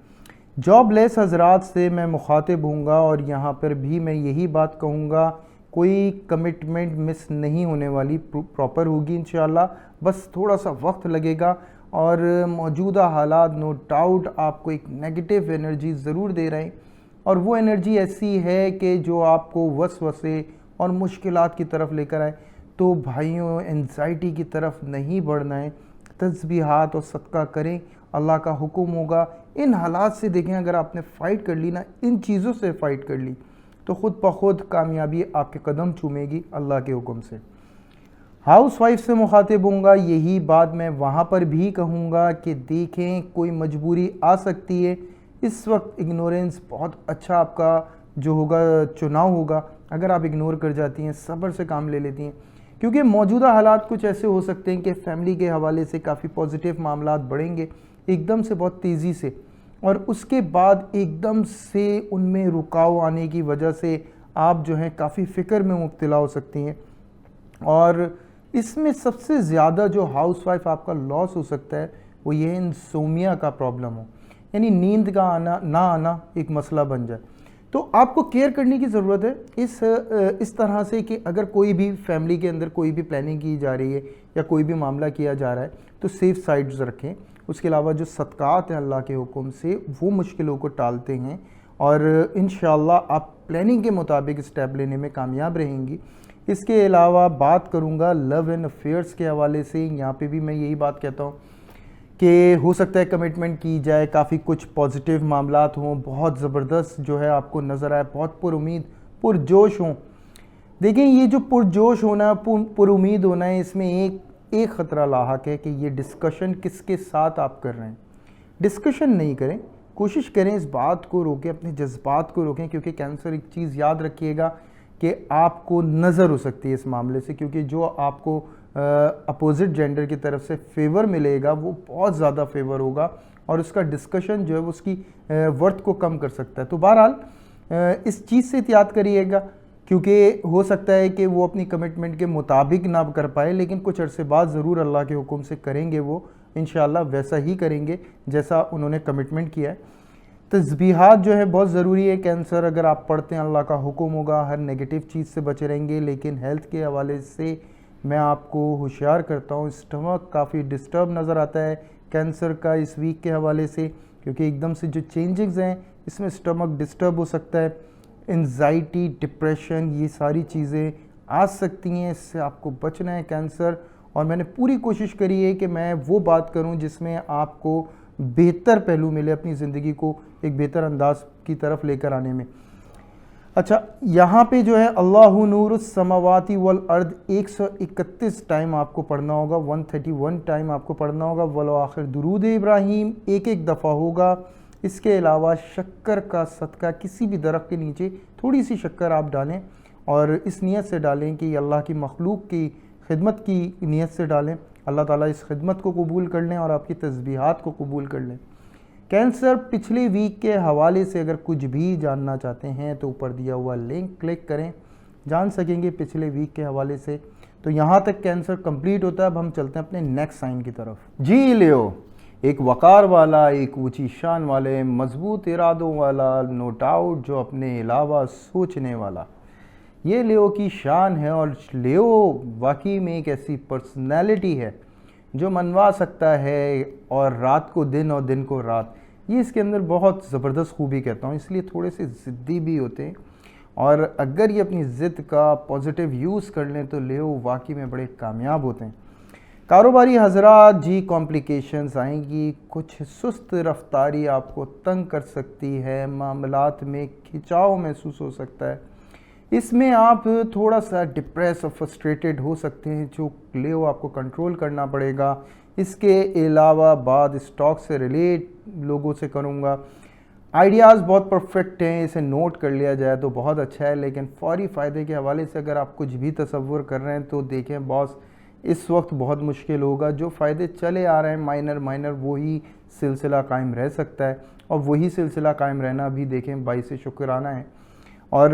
جاب لیس حضرات سے میں مخاطب ہوں گا اور یہاں پر بھی میں یہی بات کہوں گا کوئی کمٹمنٹ مس نہیں ہونے والی، پراپر ہوگی انشاءاللہ، بس تھوڑا سا وقت لگے گا. اور موجودہ حالات نو ڈاؤٹ آپ کو ایک نیگیٹو انرجی ضرور دے رہے ہیں، اور وہ انرجی ایسی ہے کہ جو آپ کو وسوسے اور مشکلات کی طرف لے کر آئے. تو بھائیوں انزائٹی کی طرف نہیں بڑھنا ہے، تسبیحات اور صدقہ کریں، اللہ کا حکم ہوگا. ان حالات سے دیکھیں، اگر آپ نے فائٹ کر لی نا، ان چیزوں سے فائٹ کر لی، تو خود بخود کامیابی آپ کے قدم چومے گی اللہ کے حکم سے. ہاؤس وائف سے مخاطب ہوں گا، یہی بات میں وہاں پر بھی کہوں گا کہ دیکھیں کوئی مجبوری آ سکتی ہے. اس وقت اگنورنس بہت اچھا آپ کا جو ہوگا چناؤ ہوگا، اگر آپ اگنور کر جاتی ہیں، صبر سے کام لے لیتی ہیں. کیونکہ موجودہ حالات کچھ ایسے ہو سکتے ہیں کہ فیملی کے حوالے سے کافی پازیٹیو معاملات بڑھیں گے ایک دم سے، بہت تیزی سے، اور اس کے بعد ایک دم سے ان میں رکاو آنے کی وجہ سے آپ جو ہیں کافی فکر میں مبتلا ہو سکتی ہیں. اور اس میں سب سے زیادہ جو ہاؤس وائف آپ کا لاس ہو سکتا ہے وہ یہ انسومیا کا پرابلم ہو، یعنی نیند کا آنا نہ آنا ایک مسئلہ بن جائے. تو آپ کو کیئر کرنے کی ضرورت ہے اس طرح سے کہ اگر کوئی بھی فیملی کے اندر کوئی بھی پلاننگ کی جا رہی ہے یا کوئی بھی معاملہ کیا جا رہا ہے تو سیف سائڈز رکھیں. اس کے علاوہ جو صدقات ہیں اللہ کے حکم سے وہ مشکلوں کو ٹالتے ہیں، اور انشاءاللہ آپ پلاننگ کے مطابق اسٹیپ لینے میں کامیاب رہیں گی. اس کے علاوہ بات کروں گا لو اینڈ افیئرس کے حوالے سے. یہاں پہ بھی میں یہی بات کہتا ہوں کہ ہو سکتا ہے کمٹمنٹ کی جائے، کافی کچھ پازیٹیو معاملات ہوں، بہت زبردست جو ہے آپ کو نظر آئے، بہت پر امید پرجوش ہوں. دیکھیں یہ جو پرجوش ہونا، پر امید ہونا ہے، اس میں ایک خطرہ لاحق ہے کہ یہ ڈسکشن کس کے ساتھ آپ کر رہے ہیں. ڈسکشن نہیں کریں، کوشش کریں اس بات کو روکیں، اپنے جذبات کو روکیں. کیونکہ کینسر ایک چیز یاد رکھیے گا کہ آپ کو نظر ہو سکتی ہے اس معاملے سے، کیونکہ جو آپ کو اپوزٹ جینڈر کی طرف سے فیور ملے گا وہ بہت زیادہ فیور ہوگا، اور اس کا ڈسکشن جو ہے وہ اس کی ورتھ کو کم کر سکتا ہے. تو بہرحال اس چیز سے احتیاط کریے گا، کیونکہ ہو سکتا ہے کہ وہ اپنی کمٹمنٹ کے مطابق نہ کر پائے، لیکن کچھ عرصے بعد ضرور اللہ کے حکم سے کریں گے، وہ انشاءاللہ ویسا ہی کریں گے جیسا انہوں نے کمٹمنٹ کیا ہے. تسبیحات جو ہے بہت ضروری ہے. کینسر اگر آپ پڑھتے ہیں اللہ کا حکم ہوگا، ہر نیگیٹو چیز سے بچے رہیں گے. لیکن ہیلتھ کے حوالے سے میں آپ کو ہوشیار کرتا ہوں، اسٹمک کافی ڈسٹرب نظر آتا ہے کینسر کا اس ویک کے حوالے سے، کیونکہ ایک دم سے جو چینجنگز ہیں اس میں اسٹمک ڈسٹرب ہو سکتا ہے. انزائٹی، ڈپریشن، یہ ساری چیزیں آ سکتی ہیں، اس سے آپ کو بچنا ہے کینسر. اور میں نے پوری کوشش کری ہے کہ میں وہ بات کروں جس میں آپ کو بہتر پہلو ملے، اپنی زندگی کو ایک بہتر انداز کی طرف لے کر آنے میں. اچھا یہاں پہ جو ہے اللہ نور السماوات والارض 131 ٹائم آپ کو پڑھنا ہوگا، 131 ٹائم آپ کو پڑھنا ہوگا. والآخر درود ابراہیم ایک دفعہ ہوگا. اس کے علاوہ شکر کا صدقہ، کسی بھی درخت کے نیچے تھوڑی سی شکر آپ ڈالیں، اور اس نیت سے ڈالیں کہ یہ اللہ کی مخلوق کی خدمت کی نیت سے ڈالیں. اللہ تعالیٰ اس خدمت کو قبول کر لیں اور آپ کی تسبیحات کو قبول کر لیں. کینسر پچھلے ویک کے حوالے سے اگر کچھ بھی جاننا چاہتے ہیں تو اوپر دیا ہوا لنک کلک کریں، جان سکیں گے پچھلے ویک کے حوالے سے. تو یہاں تک کینسر کمپلیٹ ہوتا ہے. اب ہم چلتے ہیں اپنے نیکسٹ سائن کی طرف. جی لیو، ایک وقار والا، ایک اونچی شان والے، مضبوط ارادوں والا، نو ڈاؤٹ جو اپنے علاوہ سوچنے والا، یہ لیو کی شان ہے. اور لیو واقعی میں ایک ایسی پرسنالٹی ہے جو منوا سکتا ہے اور رات کو دن اور دن کو رات. یہ اس کے اندر بہت زبردست خوبی کہتا ہوں، اس لیے تھوڑے سے ضدی بھی ہوتے ہیں، اور اگر یہ اپنی ضد کا پازیٹیو یوز کر لیں تو لیو واقعی میں بڑے کامیاب ہوتے ہیں. کاروباری حضرات جی کمپلیکیشنز آئیں گی، کچھ سست رفتاری آپ کو تنگ کر سکتی ہے، معاملات میں کھچاؤ محسوس ہو سکتا ہے. اس میں آپ تھوڑا سا ڈپریس اور فرسٹریٹڈ ہو سکتے ہیں، جو لیو آپ کو کنٹرول کرنا پڑے گا. اس کے علاوہ بعد اسٹاک سے ریلیٹ لوگوں سے کروں گا. آئیڈیاز بہت پرفیکٹ ہیں، اسے نوٹ کر لیا جائے تو بہت اچھا ہے، لیکن فوری فائدے کے حوالے سے اگر آپ کچھ بھی تصور کر رہے ہیں تو دیکھیں باس اس وقت بہت مشکل ہوگا. جو فائدے چلے آ رہے ہیں مائنر وہی سلسلہ قائم رہ سکتا ہے، اور وہی سلسلہ قائم رہنا بھی دیکھیں باعث شکرانہ ہے. اور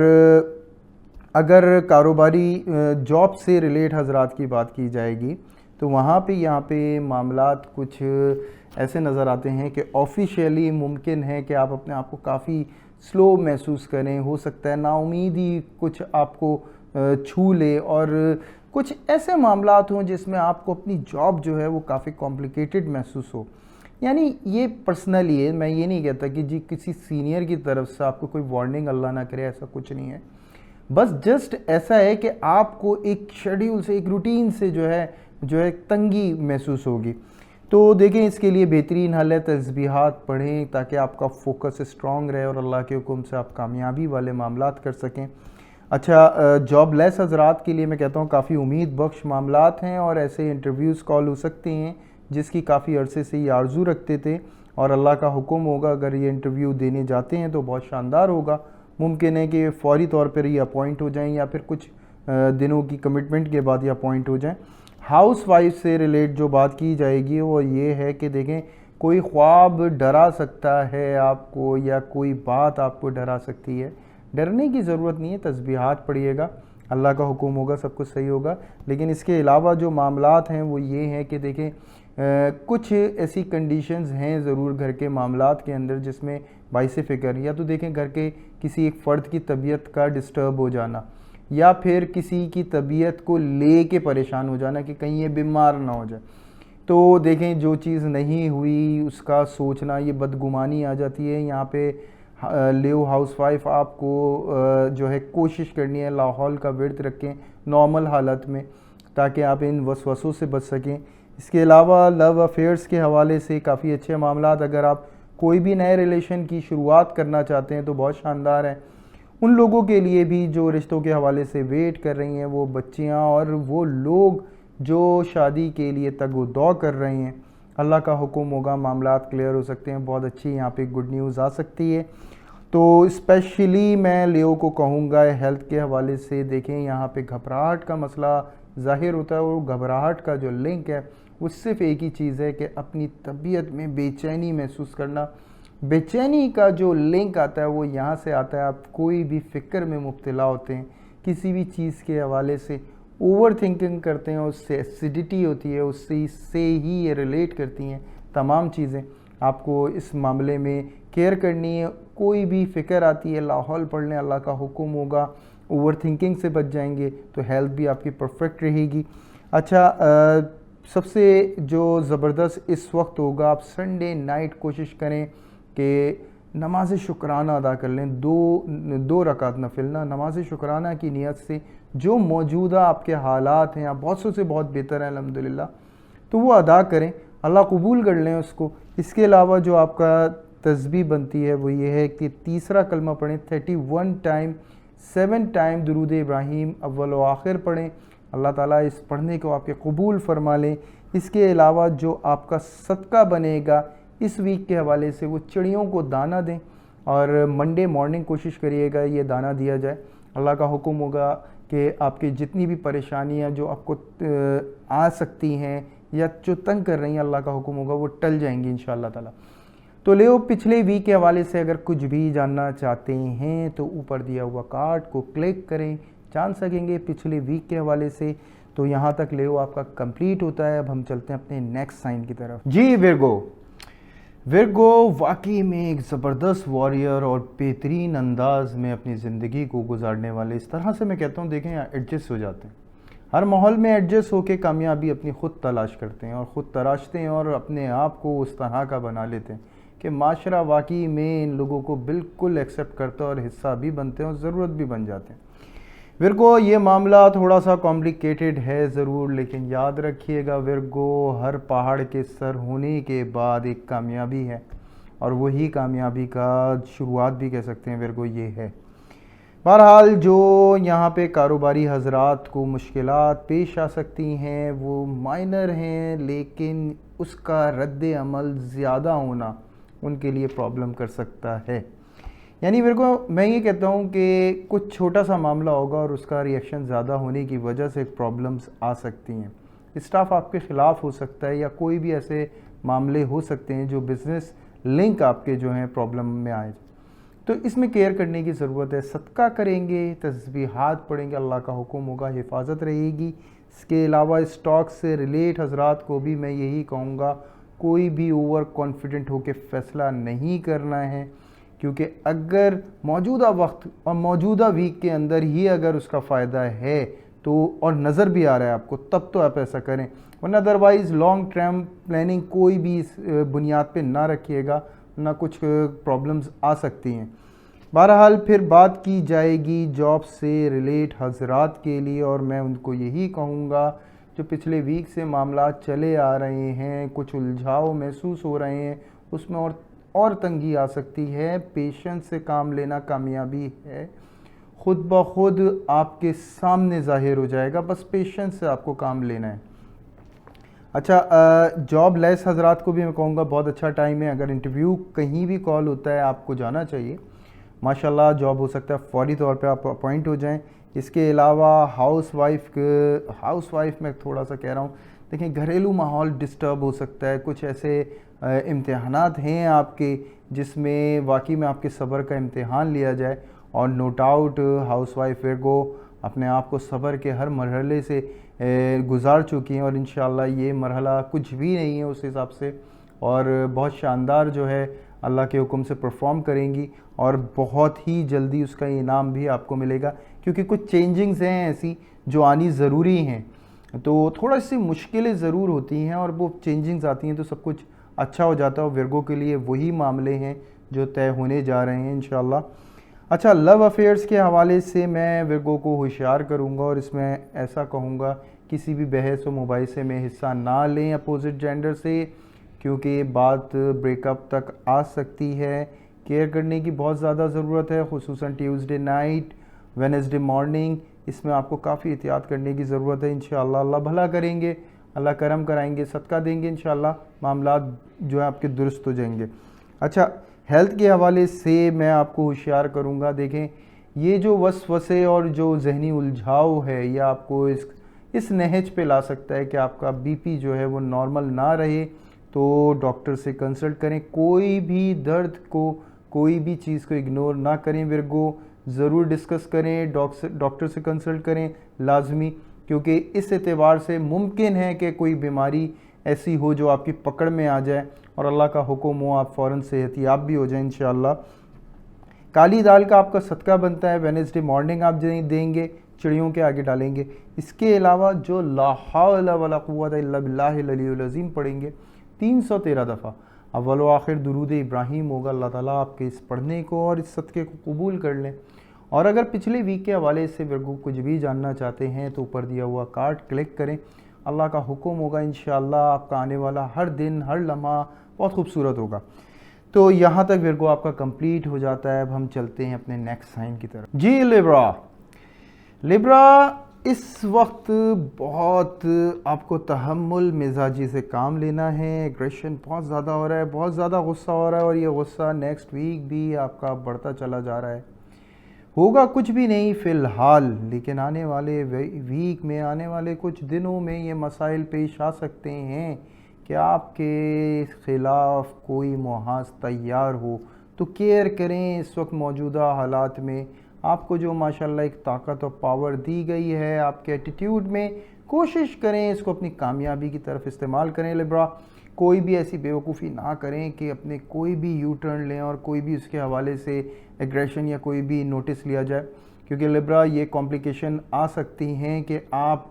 اگر کاروباری جاب سے ریلیٹ حضرات کی بات کی جائے گی تو وہاں پہ یہاں پہ معاملات کچھ ایسے نظر آتے ہیں کہ آفیشیلی ممکن ہے کہ آپ اپنے آپ کو کافی سلو محسوس کریں. ہو سکتا ہے نا امیدی کچھ آپ کو چھو لے اور کچھ ایسے معاملات ہوں جس میں آپ کو اپنی جاب جو ہے وہ کافی کمپلیکیٹڈ محسوس ہو. یعنی یہ پرسنلی ہے, میں یہ نہیں کہتا کہ جی کسی سینئر کی طرف سے آپ کو کوئی وارننگ اللہ نہ کرے, ایسا کچھ نہیں ہے. بس جسٹ ایسا ہے کہ آپ کو ایک شیڈیول سے, ایک روٹین سے جو ہے تنگی محسوس ہوگی. تو دیکھیں اس کے لیے بہترین حل ہے تسبیحات پڑھیں تاکہ آپ کا فوکس اسٹرانگ رہے اور اللہ کے حکم سے آپ کامیابی والے معاملات کر سکیں. اچھا, جاب لیس حضرات کے لیے میں کہتا ہوں کافی امید بخش معاملات ہیں اور ایسے انٹرویوز کال ہو سکتے ہیں جس کی کافی عرصے سے یہ آرزو رکھتے تھے, اور اللہ کا حکم ہوگا اگر یہ انٹرویو دینے جاتے ہیں تو بہت شاندار ہوگا. ممکن ہے کہ فوری طور پر یہ اپوائنٹ ہو جائیں یا پھر کچھ دنوں کی کمٹمنٹ کے بعد یہ اپوائنٹ ہو جائیں. ہاؤس وائف سے ریلیٹ جو بات کی جائے گی وہ یہ ہے کہ دیکھیں کوئی خواب ڈرا سکتا ہے آپ کو یا کوئی بات آپ کو ڈرا سکتی ہے, ڈرنے کی ضرورت نہیں ہے, تسبیحات پڑھیے گا, اللہ کا حکم ہوگا, سب کچھ صحیح ہوگا. لیکن اس کے علاوہ جو معاملات ہیں وہ یہ ہیں کہ دیکھیں کچھ ایسی کنڈیشنز ہیں ضرور گھر کے معاملات کے اندر جس میں باعث فکر, یا تو دیکھیں گھر کے کسی ایک فرد کی طبیعت کا ڈسٹرب ہو جانا, یا پھر کسی کی طبیعت کو لے کے پریشان ہو جانا کہ کہیں یہ بیمار نہ ہو جائے. تو دیکھیں جو چیز نہیں ہوئی اس کا سوچنا, یہ بدگمانی آ جاتی ہے. یہاں پہ لیو ہاؤس وائف آپ کو جو ہے کوشش کرنی ہے لاحول کا ورد رکھیں نارمل حالت میں تاکہ آپ ان وسوسوں سے بچ سکیں. اس کے علاوہ لو افیئرس کے حوالے سے کافی اچھے معاملات, اگر آپ کوئی بھی نئے ریلیشن کی شروعات کرنا چاہتے ہیں تو بہت شاندار ہے. ان لوگوں کے لیے بھی جو رشتوں کے حوالے سے ویٹ کر رہی ہیں, وہ بچیاں اور وہ لوگ جو شادی کے لیے تگ و دو کر رہے ہیں, اللہ کا حکم ہوگا معاملات کلیئر ہو سکتے ہیں. بہت اچھی یہاں پہ گڈ نیوز آ سکتی ہے. تو اسپیشلی میں لیو کو کہوں گا ہیلتھ کے حوالے سے دیکھیں یہاں پہ گھبراہٹ کا مسئلہ ظاہر ہوتا ہے, اور گھبراہٹ کا جو لنک ہے وہ صرف ایک ہی چیز ہے کہ اپنی طبیعت میں بے چینی محسوس کرنا. بے چینی کا جو لنک آتا ہے وہ یہاں سے آتا ہے, آپ کوئی بھی فکر میں مبتلا ہوتے ہیں کسی بھی چیز کے حوالے سے, اوور تھنکنگ کرتے ہیں, اس سے ایسیڈیٹی ہوتی ہے, اس سے ہی یہ ریلیٹ کرتی ہیں تمام چیزیں. آپ کو اس معاملے میں کیئر کرنی ہے. کوئی بھی فکر آتی ہے لاحول پڑھ لیں, اللہ کا حکم ہوگا اوور تھنکنگ سے بچ جائیں گے تو ہیلتھ بھی آپ کی پرفیکٹ رہے گی. اچھا, سب سے جو زبردست اس وقت ہوگا, آپ سنڈے نائٹ کوشش کریں کہ نماز شکرانہ ادا کر لیں, دو رکعت نفل نماز شکرانہ کی نیت سے. جو موجودہ آپ کے حالات ہیں, آپ بہت سے بہت بہتر ہیں الحمدللہ, تو وہ ادا کریں, اللہ قبول کر لیں اس کو. اس کے علاوہ جو آپ کا تسبیح بنتی ہے وہ یہ ہے کہ تیسرا کلمہ پڑھیں 31 ٹائم, 7 ٹائم درود ابراہیم اول و آخر پڑھیں. اللہ تعالیٰ اس پڑھنے کو آپ کے قبول فرما لیں. اس کے علاوہ جو آپ کا صدقہ بنے گا اس ویک کے حوالے سے وہ چڑیوں کو دانہ دیں, اور منڈے مارننگ کوشش کریے گا یہ دانہ دیا جائے. اللہ کا حکم ہوگا کہ آپ کی جتنی بھی پریشانیاں جو آپ کو آ سکتی ہیں یا جو تنگ کر رہی ہیں, اللہ کا حکم ہوگا وہ ٹل جائیں گی انشاءاللہ تعالیٰ. تو لیو پچھلے ویک کے حوالے سے اگر کچھ بھی جاننا چاہتے ہیں تو اوپر دیا ہوا کارڈ کو کلک کریں, جان سکیں گے پچھلے ویک کے حوالے سے. تو یہاں تک لیو آپ کا کمپلیٹ ہوتا ہے. اب ہم چلتے ہیں اپنے نیکسٹ سائن کی طرف. جی ورگو واقعی میں ایک زبردست واریر اور بہترین انداز میں اپنی زندگی کو گزارنے والے. اس طرح سے میں کہتا ہوں دیکھیں ایڈجسٹ ہو جاتے ہیں, ہر ماحول میں ایڈجسٹ ہو کے کامیابی اپنی خود تلاش کرتے ہیں اور خود تراشتے ہیں اور اپنے آپ کو اس طرح کا بنا لیتے ہیں کہ معاشرہ واقعی میں ان لوگوں کو بالکل ایکسیپٹ کرتا ہے اور حصہ بھی بنتے ہیں اور ضرورت بھی بن جاتے ہیں. ورگو یہ معاملہ تھوڑا سا کمپلیکیٹڈ ہے ضرور, لیکن یاد رکھیے گا ورگو ہر پہاڑ کے سر ہونے کے بعد ایک کامیابی ہے, اور وہی کامیابی کا شروعات بھی کہہ سکتے ہیں ورگو یہ ہے. بہرحال جو یہاں پہ کاروباری حضرات کو مشکلات پیش آ سکتی ہیں وہ مائنر ہیں, لیکن اس کا رد عمل زیادہ ہونا ان کے لیے پرابلم کر سکتا ہے. یعنی میرے کو میں یہ کہتا ہوں کہ کچھ چھوٹا سا معاملہ ہوگا اور اس کا ریئیکشن زیادہ ہونے کی وجہ سے پرابلمز آ سکتی ہیں. اسٹاف آپ کے خلاف ہو سکتا ہے یا کوئی بھی ایسے معاملے ہو سکتے ہیں جو بزنس لنک آپ کے جو ہیں پرابلم میں آئے. تو اس میں کیئر کرنے کی ضرورت ہے. صدقہ کریں گے, تسبیحات پڑھیں گے, اللہ کا حکم ہوگا, حفاظت رہے گی. اس کے علاوہ اسٹاک سے ریلیٹ حضرات کو بھی میں یہی کہوں گا کوئی بھی اوور کانفیڈنٹ ہو کے فیصلہ نہیں کرنا ہے, کیونکہ اگر موجودہ وقت اور موجودہ ویک کے اندر ہی اگر اس کا فائدہ ہے تو اور نظر بھی آ رہا ہے آپ کو, تب تو آپ ایسا کریں, ورنہ ادروائز لانگ ٹرم پلاننگ کوئی بھی اس بنیاد پہ نہ رکھیے گا, نہ کچھ پرابلمز آ سکتی ہیں. بہرحال پھر بات کی جائے گی جاب سے ریلیٹ حضرات کے لیے, اور میں ان کو یہی کہوں گا جو پچھلے ویک سے معاملات چلے آ رہے ہیں, کچھ الجھاؤ محسوس ہو رہے ہیں, اس میں اور تنگی آ سکتی ہے. پیشنس سے کام لینا کامیابی ہے, خود بخود آپ کے سامنے ظاہر ہو جائے گا, بس پیشنس سے آپ کو کام لینا ہے. اچھا, جاب لیس حضرات کو بھی میں کہوں گا بہت اچھا ٹائم ہے. اگر انٹرویو کہیں بھی کال ہوتا ہے آپ کو جانا چاہیے, ماشاءاللہ جاب ہو سکتا ہے فوری طور پہ آپ اپوائنٹ ہو جائیں. اس کے علاوہ ہاؤس وائف میں تھوڑا سا کہہ رہا ہوں, دیکھیں گھریلو ماحول ڈسٹرب ہو سکتا ہے, کچھ ایسے امتحانات ہیں آپ کے جس میں واقعی میں آپ کے صبر کا امتحان لیا جائے, اور نو ڈاؤٹ ہاؤس وائف ویرگو اپنے آپ کو صبر کے ہر مرحلے سے گزار چکی ہیں, اور انشاءاللہ یہ مرحلہ کچھ بھی نہیں ہے اس حساب سے, اور بہت شاندار جو ہے اللہ کے حکم سے پرفارم کریں گی, اور بہت ہی جلدی اس کا انعام بھی آپ کو ملے گا, کیونکہ کچھ چینجنگز ہیں ایسی جو آنی ضروری ہیں. تو تھوڑا سی مشکلیں ضرور ہوتی ہیں, اور وہ چینجنگز آتی ہیں تو سب کچھ اچھا ہو جاتا ہے, اور ویرگو کے لیے وہی معاملے ہیں جو طے ہونے جا رہے ہیں انشاءاللہ. اچھا, لو افیئرس کے حوالے سے میں ویرگو کو ہوشیار کروں گا, اور اس میں ایسا کہوں گا کسی بھی بحث و مباحثے میں حصہ نہ لیں اپوزٹ جینڈر سے, کیونکہ بات بریک اپ تک آ سکتی ہے. کیئر کرنے کی بہت زیادہ ضرورت ہے, خصوصاً ٹیوزڈے نائٹ, وینسڈے مارننگ, اس میں آپ کو کافی احتیاط کرنے کی ضرورت ہے. انشاءاللہ اللہ بھلا کریں گے, اللہ کرم کرائیں گے, صدقہ دیں گے, انشاءاللہ معاملات جو ہیں آپ کے درست ہو جائیں گے. اچھا, ہیلتھ کے حوالے سے میں آپ کو ہوشیار کروں گا, دیکھیں یہ جو وسوسے اور جو ذہنی الجھاؤ ہے یہ آپ کو اس نہج پہ لا سکتا ہے کہ آپ کا بی پی جو ہے وہ نارمل نہ رہے, تو ڈاکٹر سے کنسلٹ کریں. کوئی بھی درد کو, کوئی بھی چیز کو اگنور نہ کریں ویرگو, ضرور ڈسکس کریں, ڈاکٹر سے کنسلٹ کریں لازمی, کیونکہ اس اعتبار سے ممکن ہے کہ کوئی بیماری ایسی ہو جو آپ کی پکڑ میں آ جائے, اور اللہ کا حکم ہو آپ فوراً صحت یاب بھی ہو جائیں انشاءاللہ. کالی دال کا آپ کا صدقہ بنتا ہے, وینسڈے مارننگ آپ دیں گے, چڑیوں کے آگے ڈالیں گے. اس کے علاوہ جو لا حول ولا قوت الا باللہ العلی العظیم پڑھیں گے 313 دفعہ, اول و آخر درود ابراہیم ہوگا, اللہ تعالیٰ آپ کے اس پڑھنے کو اور اس صدقے کو قبول کر لیں. اور اگر پچھلے ویک کے حوالے سے ویرگو کچھ بھی جاننا چاہتے ہیں تو اوپر دیا ہوا کارڈ کلک کریں, اللہ کا حکم ہوگا انشاءاللہ آپ کا آنے والا ہر دن ہر لمحہ بہت خوبصورت ہوگا. تو یہاں تک ویرگو آپ کا کمپلیٹ ہو جاتا ہے. اب ہم چلتے ہیں اپنے نیکسٹ سائن کی طرف. جی لیبرا اس وقت بہت آپ کو تحمل مزاجی سے کام لینا ہے. ایگریشن بہت زیادہ ہو رہا ہے, بہت زیادہ غصہ ہو رہا ہے, اور یہ غصہ نیکسٹ ویک بھی آپ کا بڑھتا چلا جا رہا ہے. ہوگا کچھ بھی نہیں فی الحال, لیکن آنے والے ویک میں, آنے والے کچھ دنوں میں یہ مسائل پیش آ سکتے ہیں کہ آپ کے خلاف کوئی محاذ تیار ہو. تو کیئر کریں اس وقت موجودہ حالات میں. آپ کو جو ماشاءاللہ ایک طاقت اور پاور دی گئی ہے آپ کے ایٹیٹیوڈ میں, کوشش کریں اس کو اپنی کامیابی کی طرف استعمال کریں. لیبرا کوئی بھی ایسی بیوقوفی نہ کریں کہ اپنے کوئی بھی یو ٹرن لیں اور کوئی بھی اس کے حوالے سے ایگریشن یا کوئی بھی نوٹس لیا جائے, کیونکہ لیبرا یہ کمپلیکیشن آ سکتی ہیں کہ آپ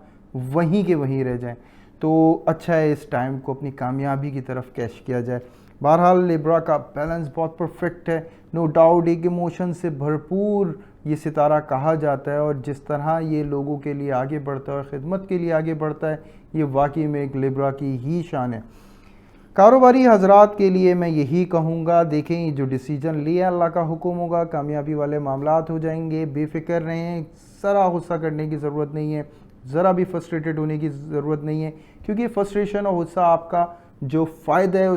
وہیں کے وہیں رہ جائیں. تو اچھا ہے اس ٹائم کو اپنی کامیابی کی طرف کیش کیا جائے. بہرحال لیبرا کا بیلنس بہت پرفیکٹ ہے, نو ڈاؤٹ. ایک ایموشن سے بھرپور یہ ستارہ کہا جاتا ہے, اور جس طرح یہ لوگوں کے لیے آگے بڑھتا ہے اور خدمت کے لیے آگے بڑھتا ہے, یہ واقعی میں ایک لیبرا کی ہی شان ہے. کاروباری حضرات کے لیے میں یہی کہوں گا, دیکھیں جو ڈیسیجن لیا اللہ کا حکم ہوگا, کامیابی والے معاملات ہو جائیں گے. بے فکر رہیں, ذرا غصہ کرنے کی ضرورت نہیں ہے, ذرا بھی فرسٹریٹڈ ہونے کی ضرورت نہیں ہے, کیونکہ فرسٹریشن اور غصہ آپ کا جو فائدہ ہے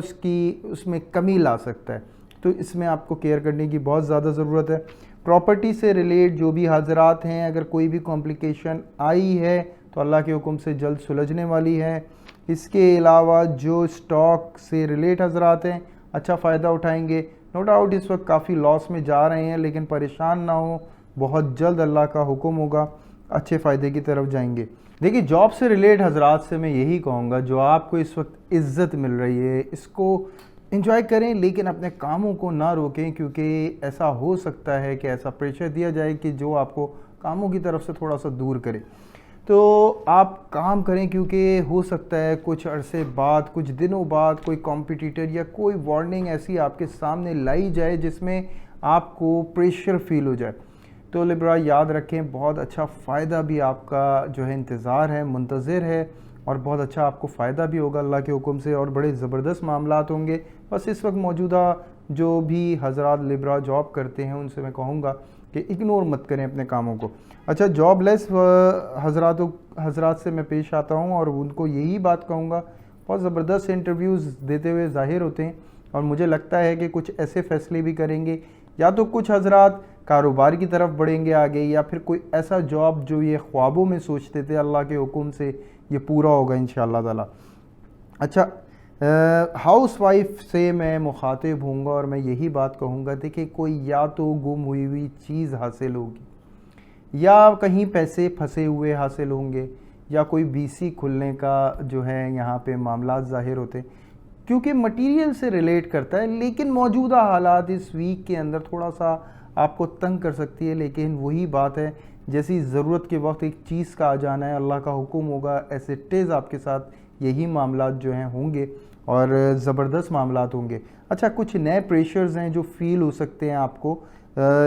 اس میں کمی لا سکتا ہے. تو اس میں آپ کو کیئر کرنے کی بہت زیادہ ضرورت ہے. پراپرٹی سے ریلیٹ جو بھی حضرات ہیں, اگر کوئی بھی کمپلیکیشن آئی ہے تو اللہ کے حکم سے جلد سلجھنے والی ہے. اس کے علاوہ جو اسٹاک سے ریلیٹ حضرات ہیں اچھا فائدہ اٹھائیں گے. نو ڈاؤٹ اس وقت کافی لاس میں جا رہے ہیں, لیکن پریشان نہ ہوں, بہت جلد اللہ کا حکم ہوگا, اچھے فائدے کی طرف جائیں گے. دیکھیے جاب سے ریلیٹ حضرات سے میں یہی کہوں گا, جو آپ کو اس وقت عزت مل رہی ہے اس کو انجوائے کریں لیکن اپنے کاموں کو نہ روکیں، کیونکہ ایسا ہو سکتا ہے کہ ایسا پریشر دیا جائے کہ جو آپ کو کاموں کی طرف سے تھوڑا سا دور کرے۔ تو آپ کام کریں، کیونکہ ہو سکتا ہے کچھ عرصے بعد، کچھ دنوں بعد کوئی کمپٹیٹر یا کوئی وارننگ ایسی آپ کے سامنے لائی جائے جس میں آپ کو پریشر فیل ہو جائے۔ تو لبرا یاد رکھیں، بہت اچھا فائدہ بھی آپ کا جو ہے انتظار ہے، منتظر ہے، اور بہت اچھا آپ کو فائدہ بھی ہوگا اللہ کے حکم سے، اور بڑے زبردست معاملات ہوں گے۔ بس اس وقت موجودہ جو بھی حضرات لبرا جاب کرتے ہیں ان سے میں کہوں گا کہ اگنور مت کریں اپنے کاموں کو۔ اچھا، جاب لیس حضرات سے میں پیش آتا ہوں اور ان کو یہی بات کہوں گا، بہت زبردست انٹرویوز دیتے ہوئے ظاہر ہوتے ہیں، اور مجھے لگتا ہے کہ کچھ ایسے فیصلے بھی کریں گے، یا تو کچھ حضرات کاروبار کی طرف بڑھیں گے آگے، یا پھر کوئی ایسا جاب جو یہ خوابوں میں سوچتے تھے اللہ کے حکم سے یہ پورا ہوگا انشاءاللہ تعالی۔ اچھا، ہاؤس وائف سے میں مخاطب ہوں گا اور میں یہی بات کہوں گا، دیکھیں کوئی یا تو گم ہوئی چیز حاصل ہوگی، یا کہیں پیسے پھنسے ہوئے حاصل ہوں گے، یا کوئی BC کھلنے کا جو ہے یہاں پہ معاملات ظاہر ہوتے ہیں، کیونکہ مٹیریل سے ریلیٹ کرتا ہے، لیکن موجودہ حالات اس ویک کے اندر تھوڑا سا آپ کو تنگ کر سکتی ہے، لیکن وہی بات ہے جیسی ضرورت کے وقت ایک چیز کا آ جانا ہے، اللہ کا حکم ہوگا ایسے ٹیز آپ کے ساتھ یہی معاملات جو ہیں ہوں گے، اور زبردست معاملات ہوں گے۔ اچھا، کچھ نئے پریشرز ہیں جو فیل ہو سکتے ہیں آپ کو،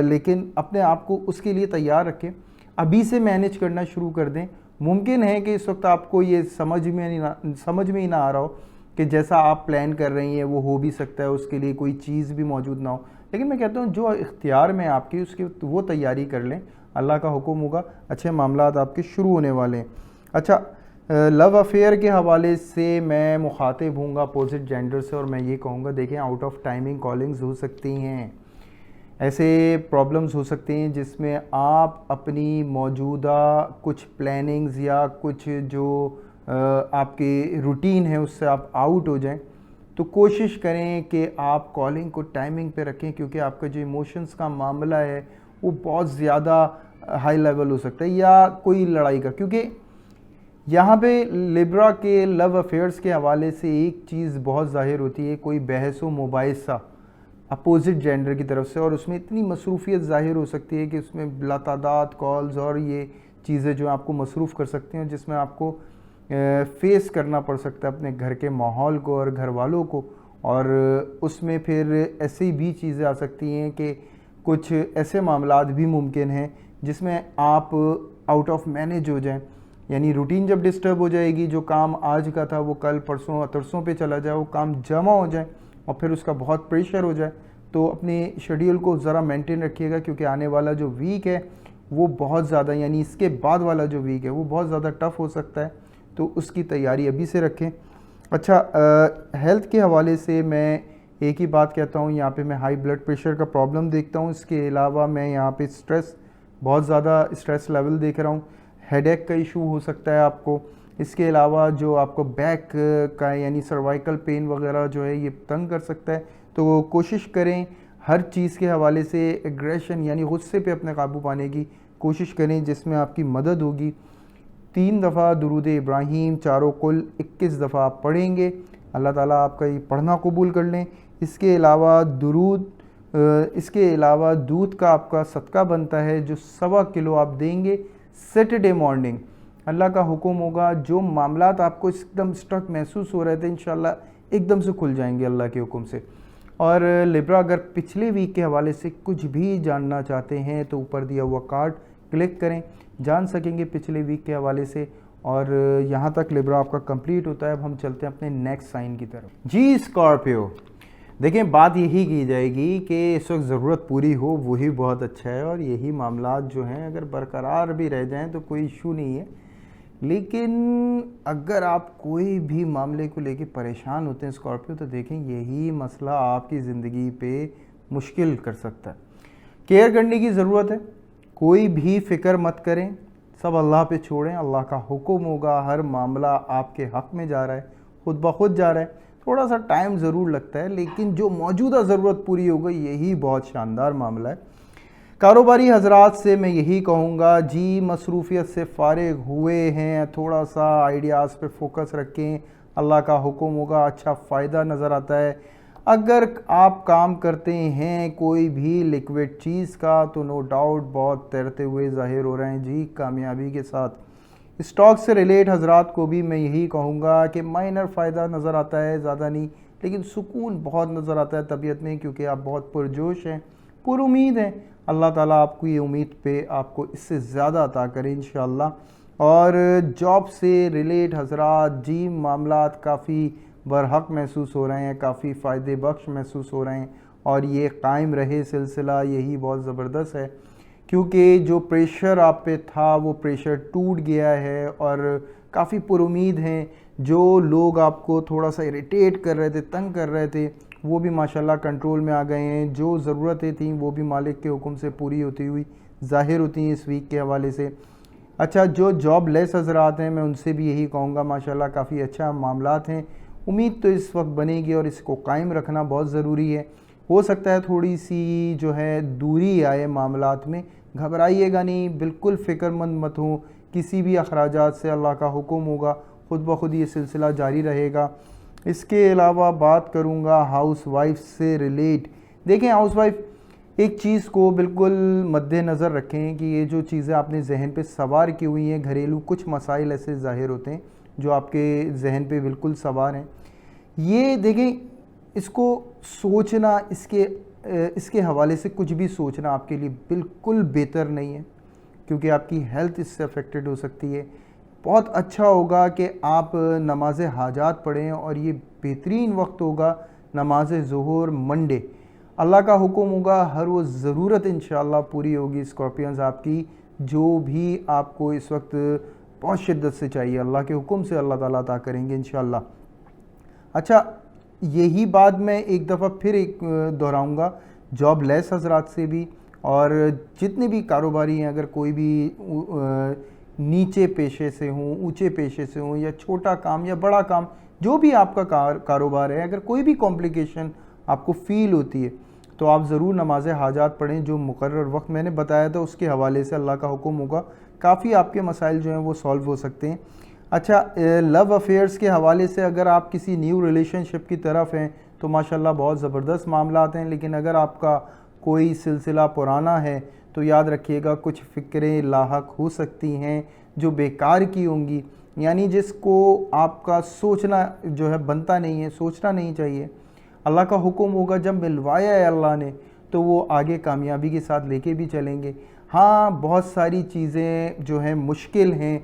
لیکن اپنے آپ کو اس کے لیے تیار رکھیں، ابھی سے مینیج کرنا شروع کر دیں۔ ممکن ہے کہ اس وقت آپ کو یہ سمجھ میں ہی نہ آ رہا ہو کہ جیسا آپ پلان کر رہی ہیں وہ ہو بھی سکتا ہے، اس کے لیے کوئی چیز بھی موجود نہ ہو، لیکن میں کہتا ہوں جو اختیار میں آپ کی اس کی وہ تیاری کر لیں، اللہ کا حکم ہوگا اچھے معاملات آپ کے شروع ہونے والے ہیں۔ اچھا، لو افیئر کے حوالے سے میں مخاطب ہوں گا اپوزٹ جینڈر سے، اور میں یہ کہوں گا دیکھیں آؤٹ آف ٹائمنگ کالنگز ہو سکتی ہیں، ایسے پرابلمز ہو سکتے ہیں جس میں آپ اپنی موجودہ کچھ پلاننگز یا کچھ جو آپ کے روٹین ہے اس سے آپ آؤٹ ہو جائیں، تو کوشش کریں کہ آپ کالنگ کو ٹائمنگ پہ رکھیں، کیونکہ آپ کا جو ایموشنز کا معاملہ ہے وہ بہت زیادہ ہائی لیول ہو سکتا ہے، یا کوئی لڑائی کا، کیونکہ یہاں پہ لبرا کے لو افیئرس کے حوالے سے ایک چیز بہت ظاہر ہوتی ہے، کوئی بحث و مباحثہ اپوزٹ جینڈر کی طرف سے، اور اس میں اتنی مصروفیت ظاہر ہو سکتی ہے کہ اس میں بلا تعداد کالز اور یہ چیزیں جو آپ کو مصروف کر سکتی ہیں، جس میں آپ کو فیس کرنا پڑ سکتا ہے اپنے گھر کے ماحول کو اور گھر والوں کو، اور اس میں پھر ایسی بھی چیزیں آ سکتی ہیں کہ کچھ ایسے معاملات بھی ممکن ہیں جس میں آپ آؤٹ آف مینیج ہو جائیں، یعنی روٹین جب ڈسٹرب ہو جائے گی، جو کام آج کا تھا وہ کل پرسوں ترسوں پہ چلا جائے، وہ کام جمع ہو جائے اور پھر اس کا بہت پریشر ہو جائے، تو اپنے شیڈیول کو ذرا مینٹین رکھیے گا، کیونکہ آنے والا جو ویک ہے وہ بہت زیادہ، یعنی اس کے بعد والا جو ویک ہے وہ بہت زیادہ ٹف ہو سکتا ہے، تو اس کی تیاری ابھی سے رکھیں۔ اچھا، ہیلتھ کے حوالے سے میں ایک ہی بات کہتا ہوں، یہاں پہ میں ہائی بلڈ پریشر کا پرابلم دیکھتا ہوں، اس کے علاوہ میں یہاں پہ اسٹریس، بہت زیادہ اسٹریس لیول دیکھ رہا ہوں، ہیڈ ایک کا ایشو ہو سکتا ہے آپ کو، اس کے علاوہ جو آپ کو بیک کا یعنی سروائیکل پین وغیرہ جو ہے یہ تنگ کر سکتا ہے، تو کوشش کریں ہر چیز کے حوالے سے ایگریشن یعنی غصے پہ اپنے قابو پانے کی کوشش کریں، جس میں آپ کی مدد ہوگی۔ 3 دفعہ درود ابراہیم چاروں کل 21 دفعہ آپ پڑھیں گے، اللہ تعالیٰ آپ کا یہ پڑھنا قبول کر لیں۔ اس کے علاوہ دودھ کا آپ کا صدقہ بنتا ہے جو 1.25 کلو آپ دیں گے سیٹرڈے مارننگ، اللہ کا حکم ہوگا جو معاملات آپ کو ایک دم اسٹرک محسوس ہو رہے تھے انشاءاللہ ایک دم سے کھل جائیں گے اللہ کے حکم سے۔ اور لبرا اگر پچھلے ویک کے حوالے سے کچھ بھی جاننا چاہتے ہیں تو اوپر دیا ہوا کارڈ کلک کریں، جان سکیں گے پچھلے ویک کے حوالے سے، اور یہاں تک لبرا آپ کا کمپلیٹ ہوتا ہے۔ اب ہم چلتے ہیں اپنے نیکسٹ سائن کی طرف۔ جی اسکارپیو، دیکھیں بات یہی کی جائے گی کہ اس وقت ضرورت پوری ہو وہی بہت اچھا ہے، اور یہی معاملات جو ہیں اگر برقرار بھی رہ جائیں تو کوئی ایشو نہیں ہے، لیکن اگر آپ کوئی بھی معاملے کو لے کے پریشان ہوتے ہیں اسکارپیو، تو دیکھیں یہی مسئلہ آپ کی زندگی پہ مشکل کر سکتا ہے۔ کیئر کرنے کی ضرورت ہے، کوئی بھی فکر مت کریں، سب اللہ پہ چھوڑیں، اللہ کا حکم ہوگا، ہر معاملہ آپ کے حق میں جا رہا ہے، خود بخود جا رہا ہے، تھوڑا سا ٹائم ضرور لگتا ہے، لیکن جو موجودہ ضرورت پوری ہو گئی یہی بہت شاندار معاملہ ہے۔ کاروباری حضرات سے میں یہی کہوں گا، جی مصروفیت سے فارغ ہوئے ہیں، تھوڑا سا آئیڈیاز پہ فوکس رکھیں، اللہ کا حکم ہوگا، اچھا فائدہ نظر آتا ہے۔ اگر آپ کام کرتے ہیں کوئی بھی لیکوڈ چیز کا تو نو ڈاؤٹ بہت تیرتے ہوئے ظاہر ہو رہے ہیں جی کامیابی کے ساتھ۔ اسٹاک سے ریلیٹ حضرات کو بھی میں یہی کہوں گا کہ مائنر فائدہ نظر آتا ہے، زیادہ نہیں، لیکن سکون بہت نظر آتا ہے طبیعت میں، کیونکہ آپ بہت پرجوش ہیں، پر امید ہیں۔ اللہ تعالیٰ آپ کو یہ امید پہ آپ کو اس سے زیادہ عطا کرے انشاءاللہ۔ اور جاب سے ریلیٹ حضرات جی معاملات کافی برحق محسوس ہو رہے ہیں، کافی فائدے بخش محسوس ہو رہے ہیں، اور یہ قائم رہے سلسلہ یہی بہت زبردست ہے، کیونکہ جو پریشر آپ پہ تھا وہ پریشر ٹوٹ گیا ہے، اور کافی پر امید ہیں۔ جو لوگ آپ کو تھوڑا سا اریٹیٹ کر رہے تھے، تنگ کر رہے تھے، وہ بھی ماشاءاللہ کنٹرول میں آ گئے ہیں۔ جو ضرورتیں تھیں وہ بھی مالک کے حکم سے پوری ہوتی ہوئی ظاہر ہوتی ہیں اس ویک کے حوالے سے۔ اچھا، جو جاب لیس حضرات ہیں میں ان سے بھی یہی کہوں گا ماشاءاللہ کافی اچھا معاملات ہیں۔ امید تو اس وقت بنے گی اور اس کو قائم رکھنا بہت ضروری ہے۔ ہو سکتا ہے تھوڑی سی جو ہے دوری آئے معاملات میں، گھبرائیے گا نہیں، بالکل فکر مند مت ہوں، کسی بھی اخراجات سے اللہ کا حکم ہوگا خود بخود یہ سلسلہ جاری رہے گا۔ اس کے علاوہ بات کروں گا ہاؤس وائف سے ریلیٹ۔ دیکھیں ہاؤس وائف ایک چیز کو بالکل مد نظر رکھیں کہ یہ جو چیزیں آپ نے ذہن پہ سوار کی ہوئی ہیں، گھریلو کچھ مسائل ایسے ظاہر ہوتے ہیں جو آپ کے ذہن پہ بالکل سوار ہیں، یہ دیکھیں اس کو سوچنا، اس کے حوالے سے کچھ بھی سوچنا آپ کے لیے بالکل بہتر نہیں ہے، کیونکہ آپ کی ہیلتھ اس سے افیکٹڈ ہو سکتی ہے۔ بہت اچھا ہوگا کہ آپ نماز حاجات پڑھیں، اور یہ بہترین وقت ہوگا نماز ظہر منڈے۔ اللہ کا حکم ہوگا ہر وہ ضرورت انشاءاللہ پوری ہوگی اسکارپینز آپ کی، جو بھی آپ کو اس وقت بہت شدت سے چاہیے، اللہ کے حکم سے اللہ تعالیٰ عطا کریں گے انشاءاللہ۔ اچھا، یہی بات میں ایک دفعہ پھر دہراؤں گا جاب لیس حضرات سے بھی، اور جتنے بھی کاروباری ہیں، اگر کوئی بھی نیچے پیشے سے ہوں، اونچے پیشے سے ہوں، یا چھوٹا کام یا بڑا کام، جو بھی آپ کا کاروبار ہے، اگر کوئی بھی کمپلیکیشن آپ کو فیل ہوتی ہے تو آپ ضرور نماز حاجات پڑھیں۔ جو مقرر وقت میں نے بتایا تھا اس کے حوالے سے اللہ کا حکم ہوگا کافی آپ کے مسائل جو ہیں وہ سالو ہو سکتے ہیں۔ اچھا، لو افیئرس کے حوالے سے اگر آپ کسی نیو ریلیشن شپ کی طرف ہیں تو ماشاءاللہ بہت زبردست معاملات ہیں، لیکن اگر آپ کا کوئی سلسلہ پرانا ہے تو یاد رکھیے گا کچھ فکریں لاحق ہو سکتی ہیں جو بیکار کی ہوں گی، یعنی جس کو آپ کا سوچنا جو ہے بنتا نہیں ہے، سوچنا نہیں چاہیے۔ اللہ کا حکم ہوگا جب ملوایا ہے اللہ نے تو وہ آگے کامیابی کے ساتھ لے کے بھی چلیں گے۔ ہاں، بہت ساری چیزیں جو ہیں مشکل ہیں،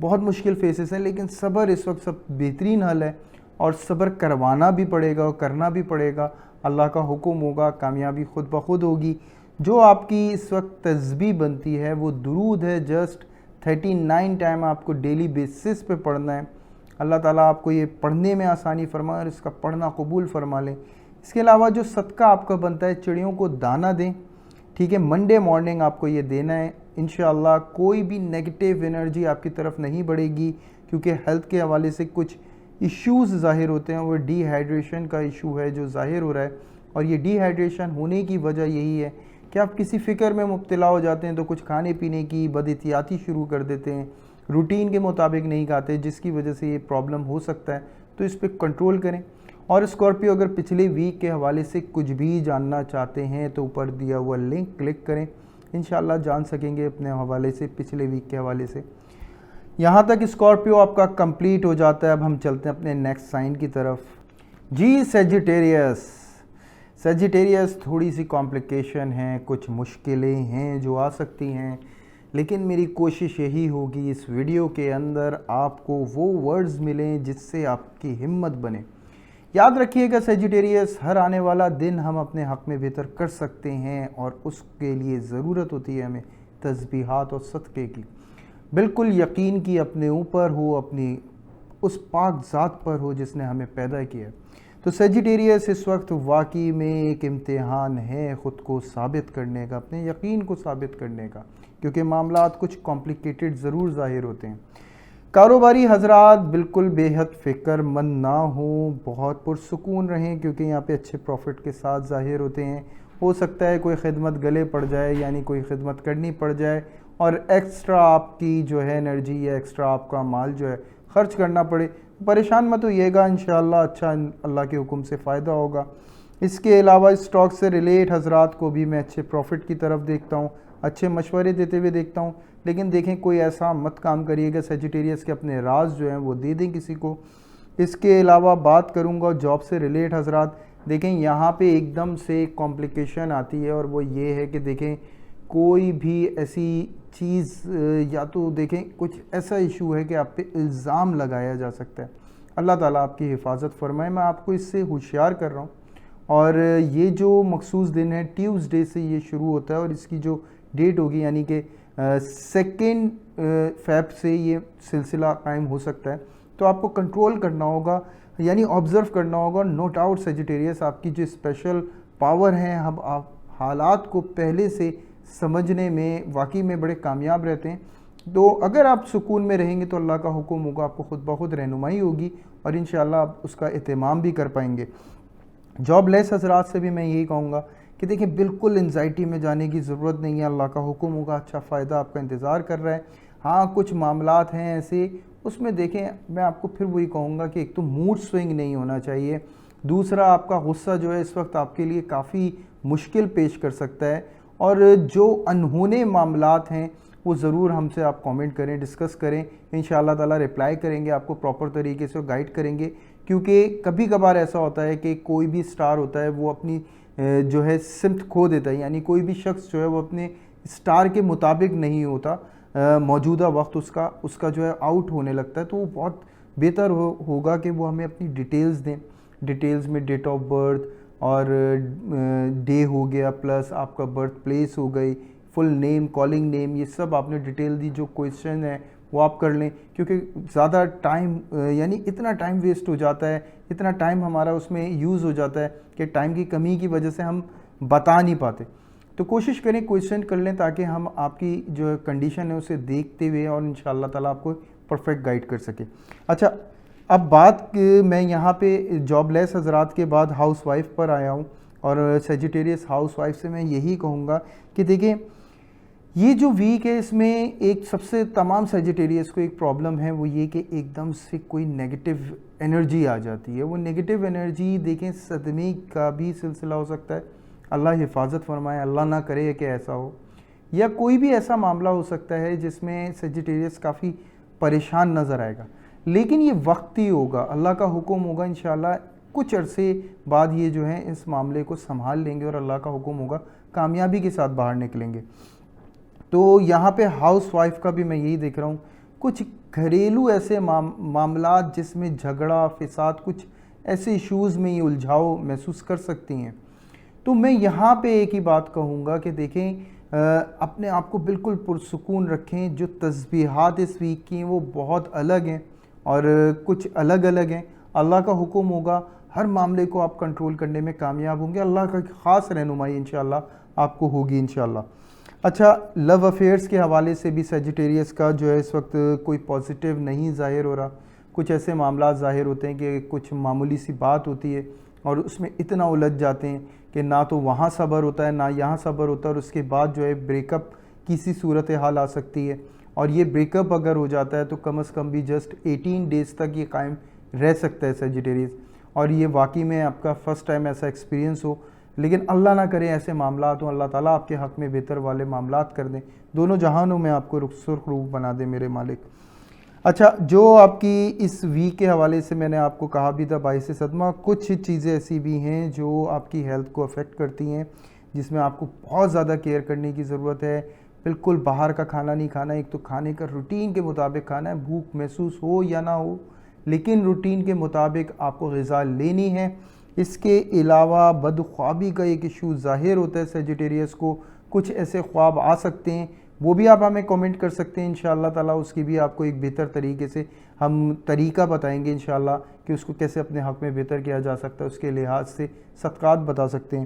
بہت مشکل فیسز ہیں، لیکن صبر اس وقت سب بہترین حل ہے، اور صبر کروانا بھی پڑے گا اور کرنا بھی پڑے گا۔ اللہ کا حکم ہوگا کامیابی خود بخود ہوگی۔ جو آپ کی اس وقت تسبیح بنتی ہے وہ درود ہے، جسٹ 39 ٹائم آپ کو ڈیلی بیسس پہ پڑھنا ہے۔ اللہ تعالیٰ آپ کو یہ پڑھنے میں آسانی فرمائے اور اس کا پڑھنا قبول فرما لیں۔ اس کے علاوہ جو صدقہ آپ کا بنتا ہے، چڑیوں کو دانہ دیں، ٹھیک ہے، منڈے مارننگ آپ کو یہ دینا ہے انشاءاللہ۔ کوئی بھی نیگیٹیو انرجی آپ کی طرف نہیں بڑھے گی، کیونکہ ہیلتھ کے حوالے سے کچھ ایشوز ظاہر ہوتے ہیں، وہ ڈی ہائیڈریشن کا ایشو ہے جو ظاہر ہو رہا ہے، اور یہ ڈی ہائیڈریشن ہونے کی وجہ یہی ہے کہ آپ کسی فکر میں مبتلا ہو جاتے ہیں تو کچھ کھانے پینے کی بد احتیاطی شروع کر دیتے ہیں، روٹین کے مطابق نہیں کھاتے، جس کی وجہ سے یہ پرابلم ہو سکتا ہے۔ تو اس پہ کنٹرول کریں۔ اور اسکارپیو اگر پچھلے ویک کے حوالے سے کچھ بھی جاننا چاہتے ہیں تو اوپر دیا ہوا لنک کلک کریں، انشاءاللہ جان سکیں گے اپنے حوالے سے، پچھلے ویک کے حوالے سے۔ یہاں تک اسکارپیو آپ کا کمپلیٹ ہو جاتا ہے۔ اب ہم چلتے ہیں اپنے نیکسٹ سائن کی طرف۔ جی سیجیٹیریس تھوڑی سی کمپلیکیشن ہیں، کچھ مشکلیں ہیں جو آ سکتی ہیں، لیکن میری کوشش یہی ہوگی اس ویڈیو کے اندر آپ کو وہ ورڈز ملیں جس سے آپ کی ہمت بنے۔ یاد رکھیے گا سیجیٹیریس، ہر آنے والا دن ہم اپنے حق میں بہتر کر سکتے ہیں، اور اس کے لیے ضرورت ہوتی ہے ہمیں تسبیحات اور صدقے کی۔ بالکل یقین کی اپنے اوپر ہو، اپنی اس پاک ذات پر ہو جس نے ہمیں پیدا کیا۔ تو سیجیٹیریس اس وقت واقعی میں ایک امتحان ہے خود کو ثابت کرنے کا، اپنے یقین کو ثابت کرنے کا، کیونکہ معاملات کچھ کمپلیکیٹڈ ضرور ظاہر ہوتے ہیں۔ کاروباری حضرات بالکل بے حد فکر مند نہ ہوں، بہت پرسکون رہیں، کیونکہ یہاں پہ اچھے پروفٹ کے ساتھ ظاہر ہوتے ہیں۔ ہو سکتا ہے کوئی خدمت گلے پڑ جائے، یعنی کوئی خدمت کرنی پڑ جائے، اور ایکسٹرا آپ کی جو ہے انرجی یا ایکسٹرا آپ کا مال جو ہے خرچ کرنا پڑے، پریشان مت ہوئیے گا، انشاءاللہ اچھا اللہ کے حکم سے فائدہ ہوگا۔ اس کے علاوہ اسٹاک سے ریلیٹ حضرات کو بھی میں اچھے پروفٹ کی طرف دیکھتا ہوں، اچھے مشورے دیتے ہوئے دیکھتا ہوں، لیکن دیکھیں کوئی ایسا مت کام کریے گا سیجیٹیریس کے اپنے راز جو ہیں وہ دے دیں کسی کو۔ اس کے علاوہ بات کروں گا جاب سے ریلیٹ حضرات، دیکھیں یہاں پہ ایک دم سے کمپلیکیشن آتی ہے، اور وہ یہ ہے کہ دیکھیں کوئی بھی ایسی چیز یا تو دیکھیں کچھ ایسا ایشو ہے کہ آپ پہ الزام لگایا جا سکتا ہے۔ اللہ تعالیٰ آپ کی حفاظت فرمائے، میں آپ کو اس سے ہوشیار کر رہا ہوں۔ اور یہ جو مخصوص دن ہے ٹیوزڈے سے یہ شروع ہوتا ہے، اور اس کی جو ڈیٹ ہوگی یعنی کہ 2 فیب سے یہ سلسلہ قائم ہو سکتا ہے، تو آپ کو کنٹرول کرنا ہوگا، یعنی آبزرو کرنا ہوگا۔ نو ڈاؤٹ سیجیٹیریس آپ کی جو اسپیشل پاور ہیں، ہم آپ حالات کو پہلے سے سمجھنے میں واقعی میں بڑے کامیاب رہتے ہیں۔ تو اگر آپ سکون میں رہیں گے تو اللہ کا حکم ہوگا آپ کو خود بخود رہنمائی ہوگی، اور انشاءاللہ آپ اس کا اہتمام بھی کر پائیں گے۔ جاب لیس حضرات سے بھی میں یہی کہوں گا کہ دیکھیں بالکل انزائٹی میں جانے کی ضرورت نہیں ہے، اللہ کا حکم ہوگا، اچھا فائدہ آپ کا انتظار کر رہا ہے۔ ہاں کچھ معاملات ہیں ایسے، اس میں دیکھیں میں آپ کو پھر وہی کہوں گا کہ ایک تو موڈ سوئنگ نہیں ہونا چاہیے، دوسرا آپ کا غصہ جو ہے اس وقت آپ کے لیے کافی مشکل پیش کر سکتا ہے، اور جو انہونے معاملات ہیں وہ ضرور ہم سے آپ کامنٹ کریں، ڈسکس کریں، انشاءاللہ تعالیٰ رپلائی کریں گے، آپ کو پراپر طریقے سے گائیڈ کریں گے۔ کیونکہ کبھی کبھار ایسا ہوتا ہے کہ کوئی بھی سٹار ہوتا ہے وہ اپنی جو ہے سمت کھو دیتا ہے، یعنی کوئی بھی شخص جو ہے وہ اپنے سٹار کے مطابق نہیں ہوتا، موجودہ وقت اس کا جو ہے آؤٹ ہونے لگتا ہے، تو وہ بہت بہتر ہوگا کہ وہ ہمیں اپنی ڈیٹیلز دیں۔ ڈیٹیلز میں ڈیٹ آف برتھ اور ڈے ہو گیا، پلس آپ کا برتھ پلیس ہو گئی، فل نیم، کالنگ نیم، یہ سب آپ نے ڈیٹیل دی۔ جو کویشچن ہے وہ آپ کر لیں، کیونکہ زیادہ ٹائم یعنی اتنا ٹائم ویسٹ ہو جاتا ہے، اتنا ٹائم ہمارا اس میں یوز ہو جاتا ہے کہ ٹائم کی کمی کی وجہ سے ہم بتا نہیں پاتے۔ تو کوشش کریں کویشچن کر لیں تاکہ ہم آپ کی جو کنڈیشن ہے اسے دیکھتے ہوئے اور انشاءاللہ تعالیٰ آپ کو پرفیکٹ گائیڈ کر سکیں۔ اچھا اب بات میں یہاں پہ جاب لیس حضرات کے بعد ہاؤس وائف پر آیا ہوں، اور سیجیٹیریس ہاؤس وائف سے میں یہی کہوں گا کہ دیکھیں یہ جو ویک ہے اس میں ایک سب سے تمام سیجیٹیریس کو ایک پرابلم ہے، وہ یہ کہ ایک دم سے کوئی نیگیٹو انرجی آ جاتی ہے۔ وہ نیگیٹو انرجی دیکھیں صدمے کا بھی سلسلہ ہو سکتا ہے، اللہ حفاظت فرمائے، اللہ نہ کرے کہ ایسا ہو، یا کوئی بھی ایسا معاملہ ہو سکتا ہے جس میں سیجیٹیریس کافی پریشان نظر آئے گا، لیکن یہ وقتی ہوگا، اللہ کا حکم ہوگا، انشاءاللہ کچھ عرصے بعد یہ جو ہے اس معاملے کو سنبھال لیں گے، اور اللہ کا حکم ہوگا کامیابی کے ساتھ باہر نکلیں گے۔ تو یہاں پہ ہاؤس وائف کا بھی میں یہی دیکھ رہا ہوں، کچھ گھریلو ایسے معاملات جس میں جھگڑا فساد، کچھ ایسے ایشوز میں یہ الجھاؤ محسوس کر سکتی ہیں۔ تو میں یہاں پہ ایک ہی بات کہوں گا کہ دیکھیں اپنے آپ کو بالکل پرسکون رکھیں۔ جو تسبیحات اس ویک کی ہیں وہ بہت الگ ہیں اور کچھ الگ الگ ہیں، اللہ کا حکم ہوگا ہر معاملے کو آپ کنٹرول کرنے میں کامیاب ہوں گے، اللہ کا خاص رہنمائی انشاءاللہ آپ کو ہوگی انشاءاللہ۔ اچھا لو افیئرس کے حوالے سے بھی سیجیٹیریس کا جو ہے اس وقت کوئی پازیٹیو نہیں ظاہر ہو رہا، کچھ ایسے معاملات ظاہر ہوتے ہیں کہ کچھ معمولی سی بات ہوتی ہے اور اس میں اتنا الجھ جاتے ہیں کہ نہ تو وہاں صبر ہوتا ہے نہ یہاں صبر ہوتا ہے، اور اس کے بعد جو ہے بریک اپ کی سی صورتحال آ سکتی ہے، اور یہ بریک اپ اگر ہو جاتا ہے تو کم از کم بھی جسٹ 18 ڈیز تک یہ قائم رہ سکتا ہے سیجیٹیریس، اور یہ واقعی میں آپ کا فرسٹ ٹائم ایسا ایکسپیرینس ہو، لیکن اللہ نہ کرے ایسے معاملات ہوں، اللہ تعالیٰ آپ کے حق میں بہتر والے معاملات کر دیں، دونوں جہانوں میں آپ کو سرخ روح بنا دیں میرے مالک۔ اچھا جو آپ کی اس ویک کے حوالے سے میں نے آپ کو کہا بھی تھا باعث صدمہ، کچھ چیزیں ایسی بھی ہیں جو آپ کی ہیلتھ کو افیکٹ کرتی ہیں، جس میں آپ کو بہت زیادہ کیئر کرنے کی ضرورت ہے۔ بالکل باہر کا کھانا نہیں کھانا، ایک تو کھانے کا روٹین کے مطابق کھانا ہے، بھوک محسوس ہو یا نہ ہو، لیکن روٹین کے مطابق آپ کو غذا لینی ہے۔ اس کے علاوہ بدخوابی کا ایک ایشو ظاہر ہوتا ہے سیجیٹیریس کو، کچھ ایسے خواب آ سکتے ہیں، وہ بھی آپ ہمیں کامنٹ کر سکتے ہیں انشاءاللہ تعالیٰ، اس کی بھی آپ کو ایک بہتر طریقے سے ہم طریقہ بتائیں گے انشاءاللہ کہ اس کو کیسے اپنے حق میں بہتر کیا جا سکتا ہے، اس کے لحاظ سے صدقات بتا سکتے ہیں۔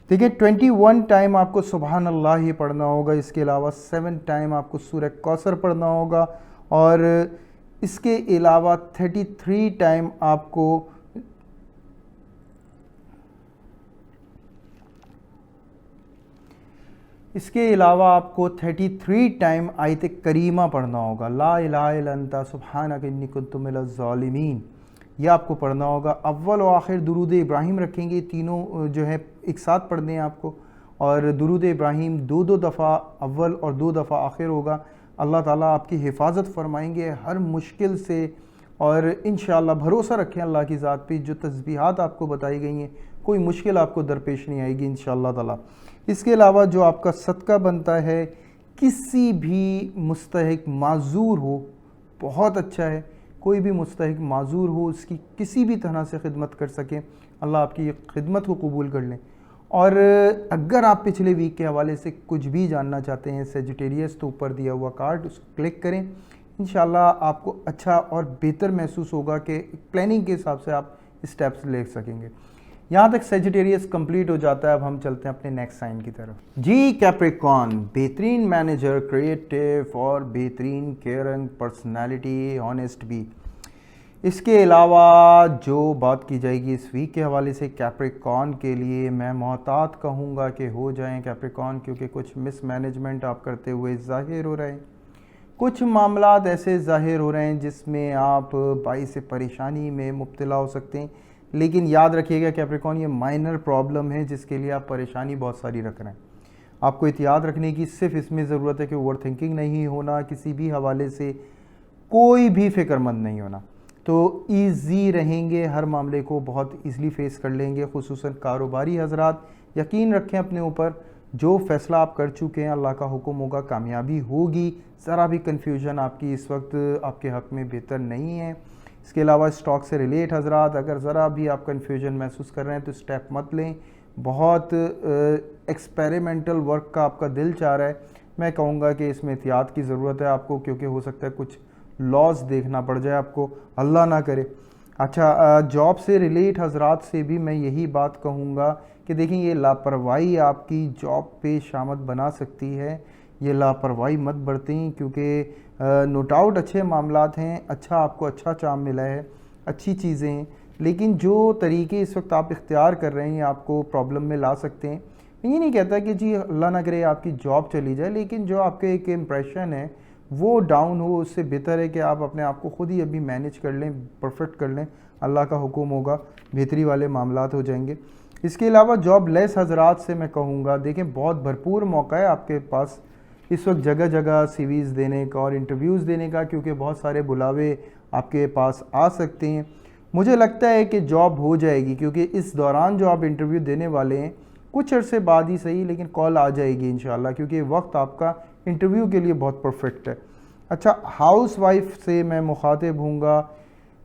دیکھیں 21 ٹائم آپ کو سبحان اللہ ہی پڑھنا ہوگا، اس کے علاوہ 7 ٹائم آپ کو سورہ کوثر پڑھنا ہوگا، اور اس کے علاوہ 33 ٹائم آپ کو اس کے علاوہ آپ کو 33 ٹائم آیت کریمہ پڑھنا ہوگا، لا الہ الا انت سبحانک انی کنت من الظالمین، یہ آپ کو پڑھنا ہوگا۔ اول و آخر درود ابراہیم رکھیں گے، تینوں جو ہے ایک ساتھ پڑھنے ہیں آپ کو، اور درود ابراہیم 2 دفعہ اول اور 2 دفعہ آخر ہوگا۔ اللہ تعالیٰ آپ کی حفاظت فرمائیں گے ہر مشکل سے، اور انشاءاللہ بھروسہ رکھیں اللہ کی ذات پہ، جو تسبیحات آپ کو بتائی گئی ہیں کوئی مشکل آپ کو درپیش نہیں آئے گی انشاءاللہ تعالیٰ۔ اس کے علاوہ جو آپ کا صدقہ بنتا ہے، کسی بھی مستحق معذور ہو، بہت اچھا ہے، کوئی بھی مستحق معذور ہو اس کی کسی بھی طرح سے خدمت کر سکیں، اللہ آپ کی خدمت کو قبول کر لیں۔ اور اگر آپ پچھلے ویک کے حوالے سے کچھ بھی جاننا چاہتے ہیں سیجیٹیریس، تو اوپر دیا ہوا کارڈ اس کو کلک کریں، انشاءاللہ آپ کو اچھا اور بہتر محسوس ہوگا کہ پلاننگ کے حساب سے آپ اسٹیپس لے سکیں گے۔ یہاں تک سیجیٹیریس کمپلیٹ ہو جاتا ہے، اب ہم چلتے ہیں اپنے نیکسٹ سائن کی طرف۔ جی کیپریکون، بہترین مینیجر، کریٹو اور بہترین کیئرنگ پرسنالٹی، ہانسٹ بھی۔ اس کے علاوہ جو بات کی جائے گی اس ویک کے حوالے سے کیپریکون کے لیے، میں محتاط کہوں گا کہ ہو جائیں کیپریکون، کیونکہ کچھ مس مینجمنٹ آپ کرتے ہوئے ظاہر ہو رہے ہیں، کچھ معاملات ایسے ظاہر ہو رہے ہیں جس میں آپ باعث پریشانی میں مبتلا ہو سکتے ہیں، لیکن یاد رکھیے گا کیپریکون یہ مائنر پرابلم ہے جس کے لیے آپ پریشانی بہت ساری رکھ رہے ہیں۔ آپ کو احتیاط رکھنے کی صرف اس میں ضرورت ہے کہ اوور تھنکنگ نہیں ہونا، کسی بھی حوالے سے کوئی بھی فکر مند نہیں ہونا، تو ایزی رہیں گے، ہر معاملے کو بہت ایزلی فیس کر لیں گے۔ خصوصاً کاروباری حضرات یقین رکھیں اپنے اوپر، جو فیصلہ آپ کر چکے ہیں اللہ کا حکم ہوگا، کامیابی ہوگی، ذرا بھی کنفیوژن آپ کی اس وقت آپ کے حق میں بہتر نہیں ہے۔ اس کے علاوہ اسٹاک سے ریلیٹ حضرات، اگر ذرا بھی آپ کنفیوژن محسوس کر رہے ہیں تو اسٹیپ مت لیں، بہت ایکسپیریمنٹل ورک کا آپ کا دل چاہ رہا ہے، میں کہوں گا کہ اس میں احتیاط کی ضرورت ہے آپ کو، کیونکہ ہو سکتا ہے کچھ لاس دیکھنا پڑ جائے آپ کو، اللہ نہ کرے۔ اچھا، جاب سے ریلیٹ حضرات سے بھی میں یہی بات کہوں گا کہ دیکھیں یہ لاپرواہی آپ کی جاب پہ شامت بنا سکتی ہے، یہ لاپرواہی مت برتیں، کیونکہ نو ڈاؤٹ اچھے معاملات ہیں، اچھا آپ کو اچھا چام ملا ہے، اچھی چیزیں ہیں، لیکن جو طریقے اس وقت آپ اختیار کر رہے ہیں آپ کو پرابلم میں لا سکتے ہیں۔ میں یہ نہیں کہتا کہ جی اللہ نہ کرے آپ کی جاب چلی جائے، لیکن جو آپ کے ایک امپریشن ہے وہ ڈاؤن ہو، اس سے بہتر ہے کہ آپ اپنے آپ کو خود ہی ابھی مینیج کر لیں، پرفیکٹ کر لیں، اللہ کا حکم ہوگا بہتری والے معاملات ہو جائیں گے۔ اس کے علاوہ جاب لیس حضرات سے میں کہوں گا دیکھیں بہت بھرپور موقع ہے آپ کے پاس اس وقت جگہ جگہ سی ویز دینے کا اور انٹرویوز دینے کا، کیونکہ بہت سارے بلاوے آپ کے پاس آ سکتے ہیں۔ مجھے لگتا ہے کہ جاب ہو جائے گی، کیونکہ اس دوران جو آپ انٹرویو دینے والے ہیں کچھ عرصے بعد ہی صحیح لیکن کال آ جائے گی انشاءاللہ، کیونکہ وقت آپ کا انٹرویو کے لیے بہت پرفیکٹ ہے۔ اچھا، ہاؤس وائف سے میں مخاطب ہوں گا،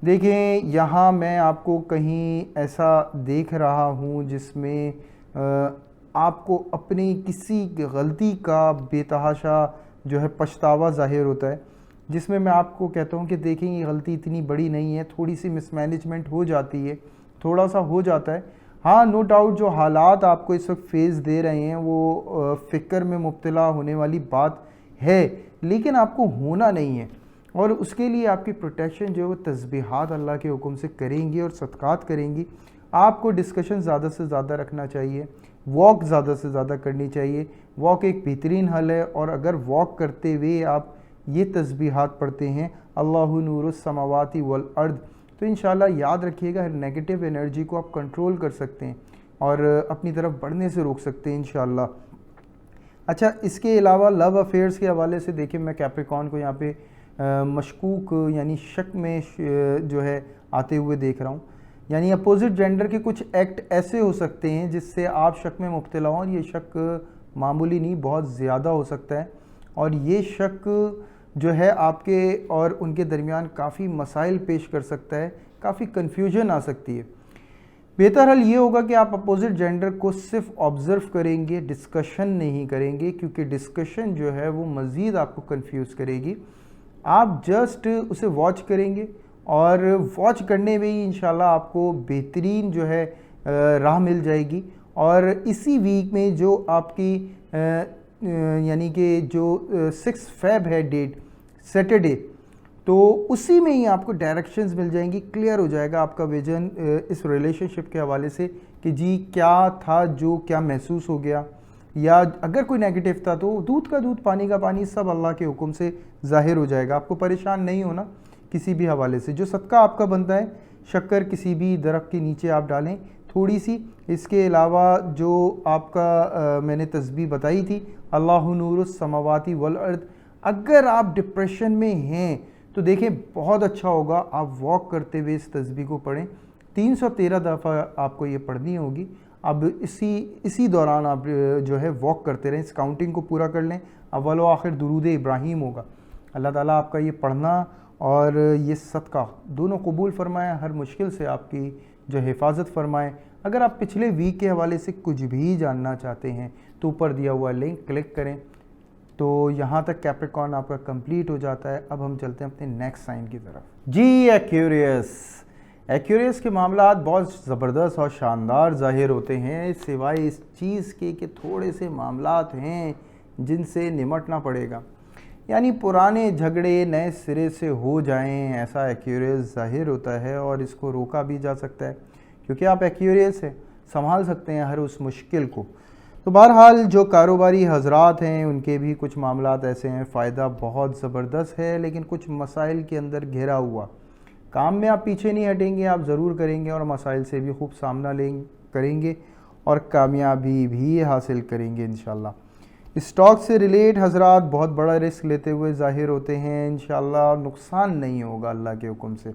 دیکھیں یہاں میں آپ کو کہیں ایسا دیکھ رہا ہوں جس میں آپ کو اپنی کسی غلطی کا بے تحاشا جو ہے پچھتاوا ظاہر ہوتا ہے، جس میں آپ کو کہتا ہوں کہ دیکھیں یہ غلطی اتنی بڑی نہیں ہے، تھوڑی سی مس مینجمنٹ ہو جاتی ہے، تھوڑا سا ہو جاتا ہے، ہاں نو ڈاؤٹ جو حالات آپ کو اس وقت فیس دے رہے ہیں وہ فکر میں مبتلا ہونے والی بات ہے، لیکن آپ کو ہونا نہیں ہے، اور اس کے لیے آپ کی پروٹیکشن جو ہے وہ تسبیحات اللہ کے حکم سے کریں گی اور صدقات کریں گی۔ آپ کو ڈسکشن زیادہ سے زیادہ رکھنا چاہیے، واک زیادہ سے زیادہ کرنی چاہیے، واک ایک بہترین حل ہے، اور اگر واک کرتے ہوئے آپ یہ تسبیحات پڑھتے ہیں اللہ نور السماوات والارض، تو انشاءاللہ یاد رکھیے گا ہر نیگیٹو انرجی کو آپ کنٹرول کر سکتے ہیں اور اپنی طرف بڑھنے سے روک سکتے ہیں انشاءاللہ۔ اچھا، اس کے علاوہ لو افیئرس کے حوالے سے دیکھیں میں کیپریکون کو یہاں پہ مشکوک یعنی شک میں جو ہے آتے ہوئے دیکھ رہا ہوں، یعنی اپوزٹ جینڈر کے کچھ ایکٹ ایسے ہو سکتے ہیں جس سے آپ شک میں مبتلا ہوں، اور یہ شک معمولی نہیں بہت زیادہ ہو سکتا ہے، اور یہ شک جو ہے آپ کے اور ان کے درمیان کافی مسائل پیش کر سکتا ہے، کافی کنفیوژن آ سکتی ہے۔ بہتر حل یہ ہوگا کہ آپ اپوزٹ جینڈر کو صرف آبزرو کریں گے، ڈسکشن نہیں کریں گے، کیونکہ ڈسکشن جو ہے وہ مزید آپ کو کنفیوز کرے گی۔ آپ جسٹ اسے واچ کریں گے، اور واچ کرنے میں ہی انشاءاللہ آپ کو بہترین جو ہے راہ مل جائے گی، اور اسی ویک میں جو آپ کی یعنی کہ جو 6 فیب ہے ڈیٹ سیٹرڈے، تو اسی میں ہی آپ کو ڈائریکشنز مل جائیں گی، کلیئر ہو جائے گا آپ کا ویژن اس ریلیشن شپ کے حوالے سے کہ جی کیا تھا جو کیا محسوس ہو گیا، یا اگر کوئی نیگیٹو تھا تو دودھ کا دودھ پانی کا پانی سب اللہ کے حکم سے ظاہر ہو جائے گا. آپ کو پریشان نہیں ہونا کسی بھی حوالے سے. جو صدقہ آپ کا بنتا ہے شکر کسی بھی درخت کے نیچے آپ ڈالیں تھوڑی سی. اس کے علاوہ جو آپ کا میں نے تسبیح بتائی تھی اللہ نور السماوات والارض, اگر آپ ڈپریشن میں ہیں تو دیکھیں بہت اچھا ہوگا آپ واک کرتے ہوئے اس تسبیح کو پڑھیں. 313 دفعہ آپ کو یہ پڑھنی ہوگی. اب اسی دوران آپ جو ہے واک کرتے رہیں, اس کاؤنٹنگ کو پورا کر لیں. اول و آخر درود ابراہیم ہوگا. اللہ تعالیٰ آپ کا یہ پڑھنا اور یہ صدقہ دونوں قبول فرمائیں, ہر مشکل سے آپ کی جو حفاظت فرمائیں. اگر آپ پچھلے ویک کے حوالے سے کچھ بھی جاننا چاہتے ہیں تو اوپر دیا ہوا لنک کلک کریں. تو یہاں تک کیپریکارن آپ کا کمپلیٹ ہو جاتا ہے. اب ہم چلتے ہیں اپنے نیکسٹ سائن کی طرف. جی ایکیوریس کے معاملات بہت زبردست اور شاندار ظاہر ہوتے ہیں, سوائے اس چیز کے کہ تھوڑے سے معاملات ہیں جن سے نمٹنا پڑے گا. یعنی پرانے جھگڑے نئے سرے سے ہو جائیں, ایسا ایکیوریس ظاہر ہوتا ہے. اور اس کو روکا بھی جا سکتا ہے کیونکہ آپ ایکیوریس ہیں, سنبھال سکتے ہیں ہر اس مشکل کو. تو بہرحال جو کاروباری حضرات ہیں ان کے بھی کچھ معاملات ایسے ہیں, فائدہ بہت زبردست ہے لیکن کچھ مسائل کے اندر گھرا ہوا. کام میں آپ پیچھے نہیں ہٹیں گے, آپ ضرور کریں گے اور مسائل سے بھی خوب سامنا کریں گے اور کامیابی بھی حاصل کریں گے انشاءاللہ. اسٹاک سے ریلیٹ حضرات بہت بڑا رسک لیتے ہوئے ظاہر ہوتے ہیں, انشاءاللہ نقصان نہیں ہوگا اللہ کے حکم سے.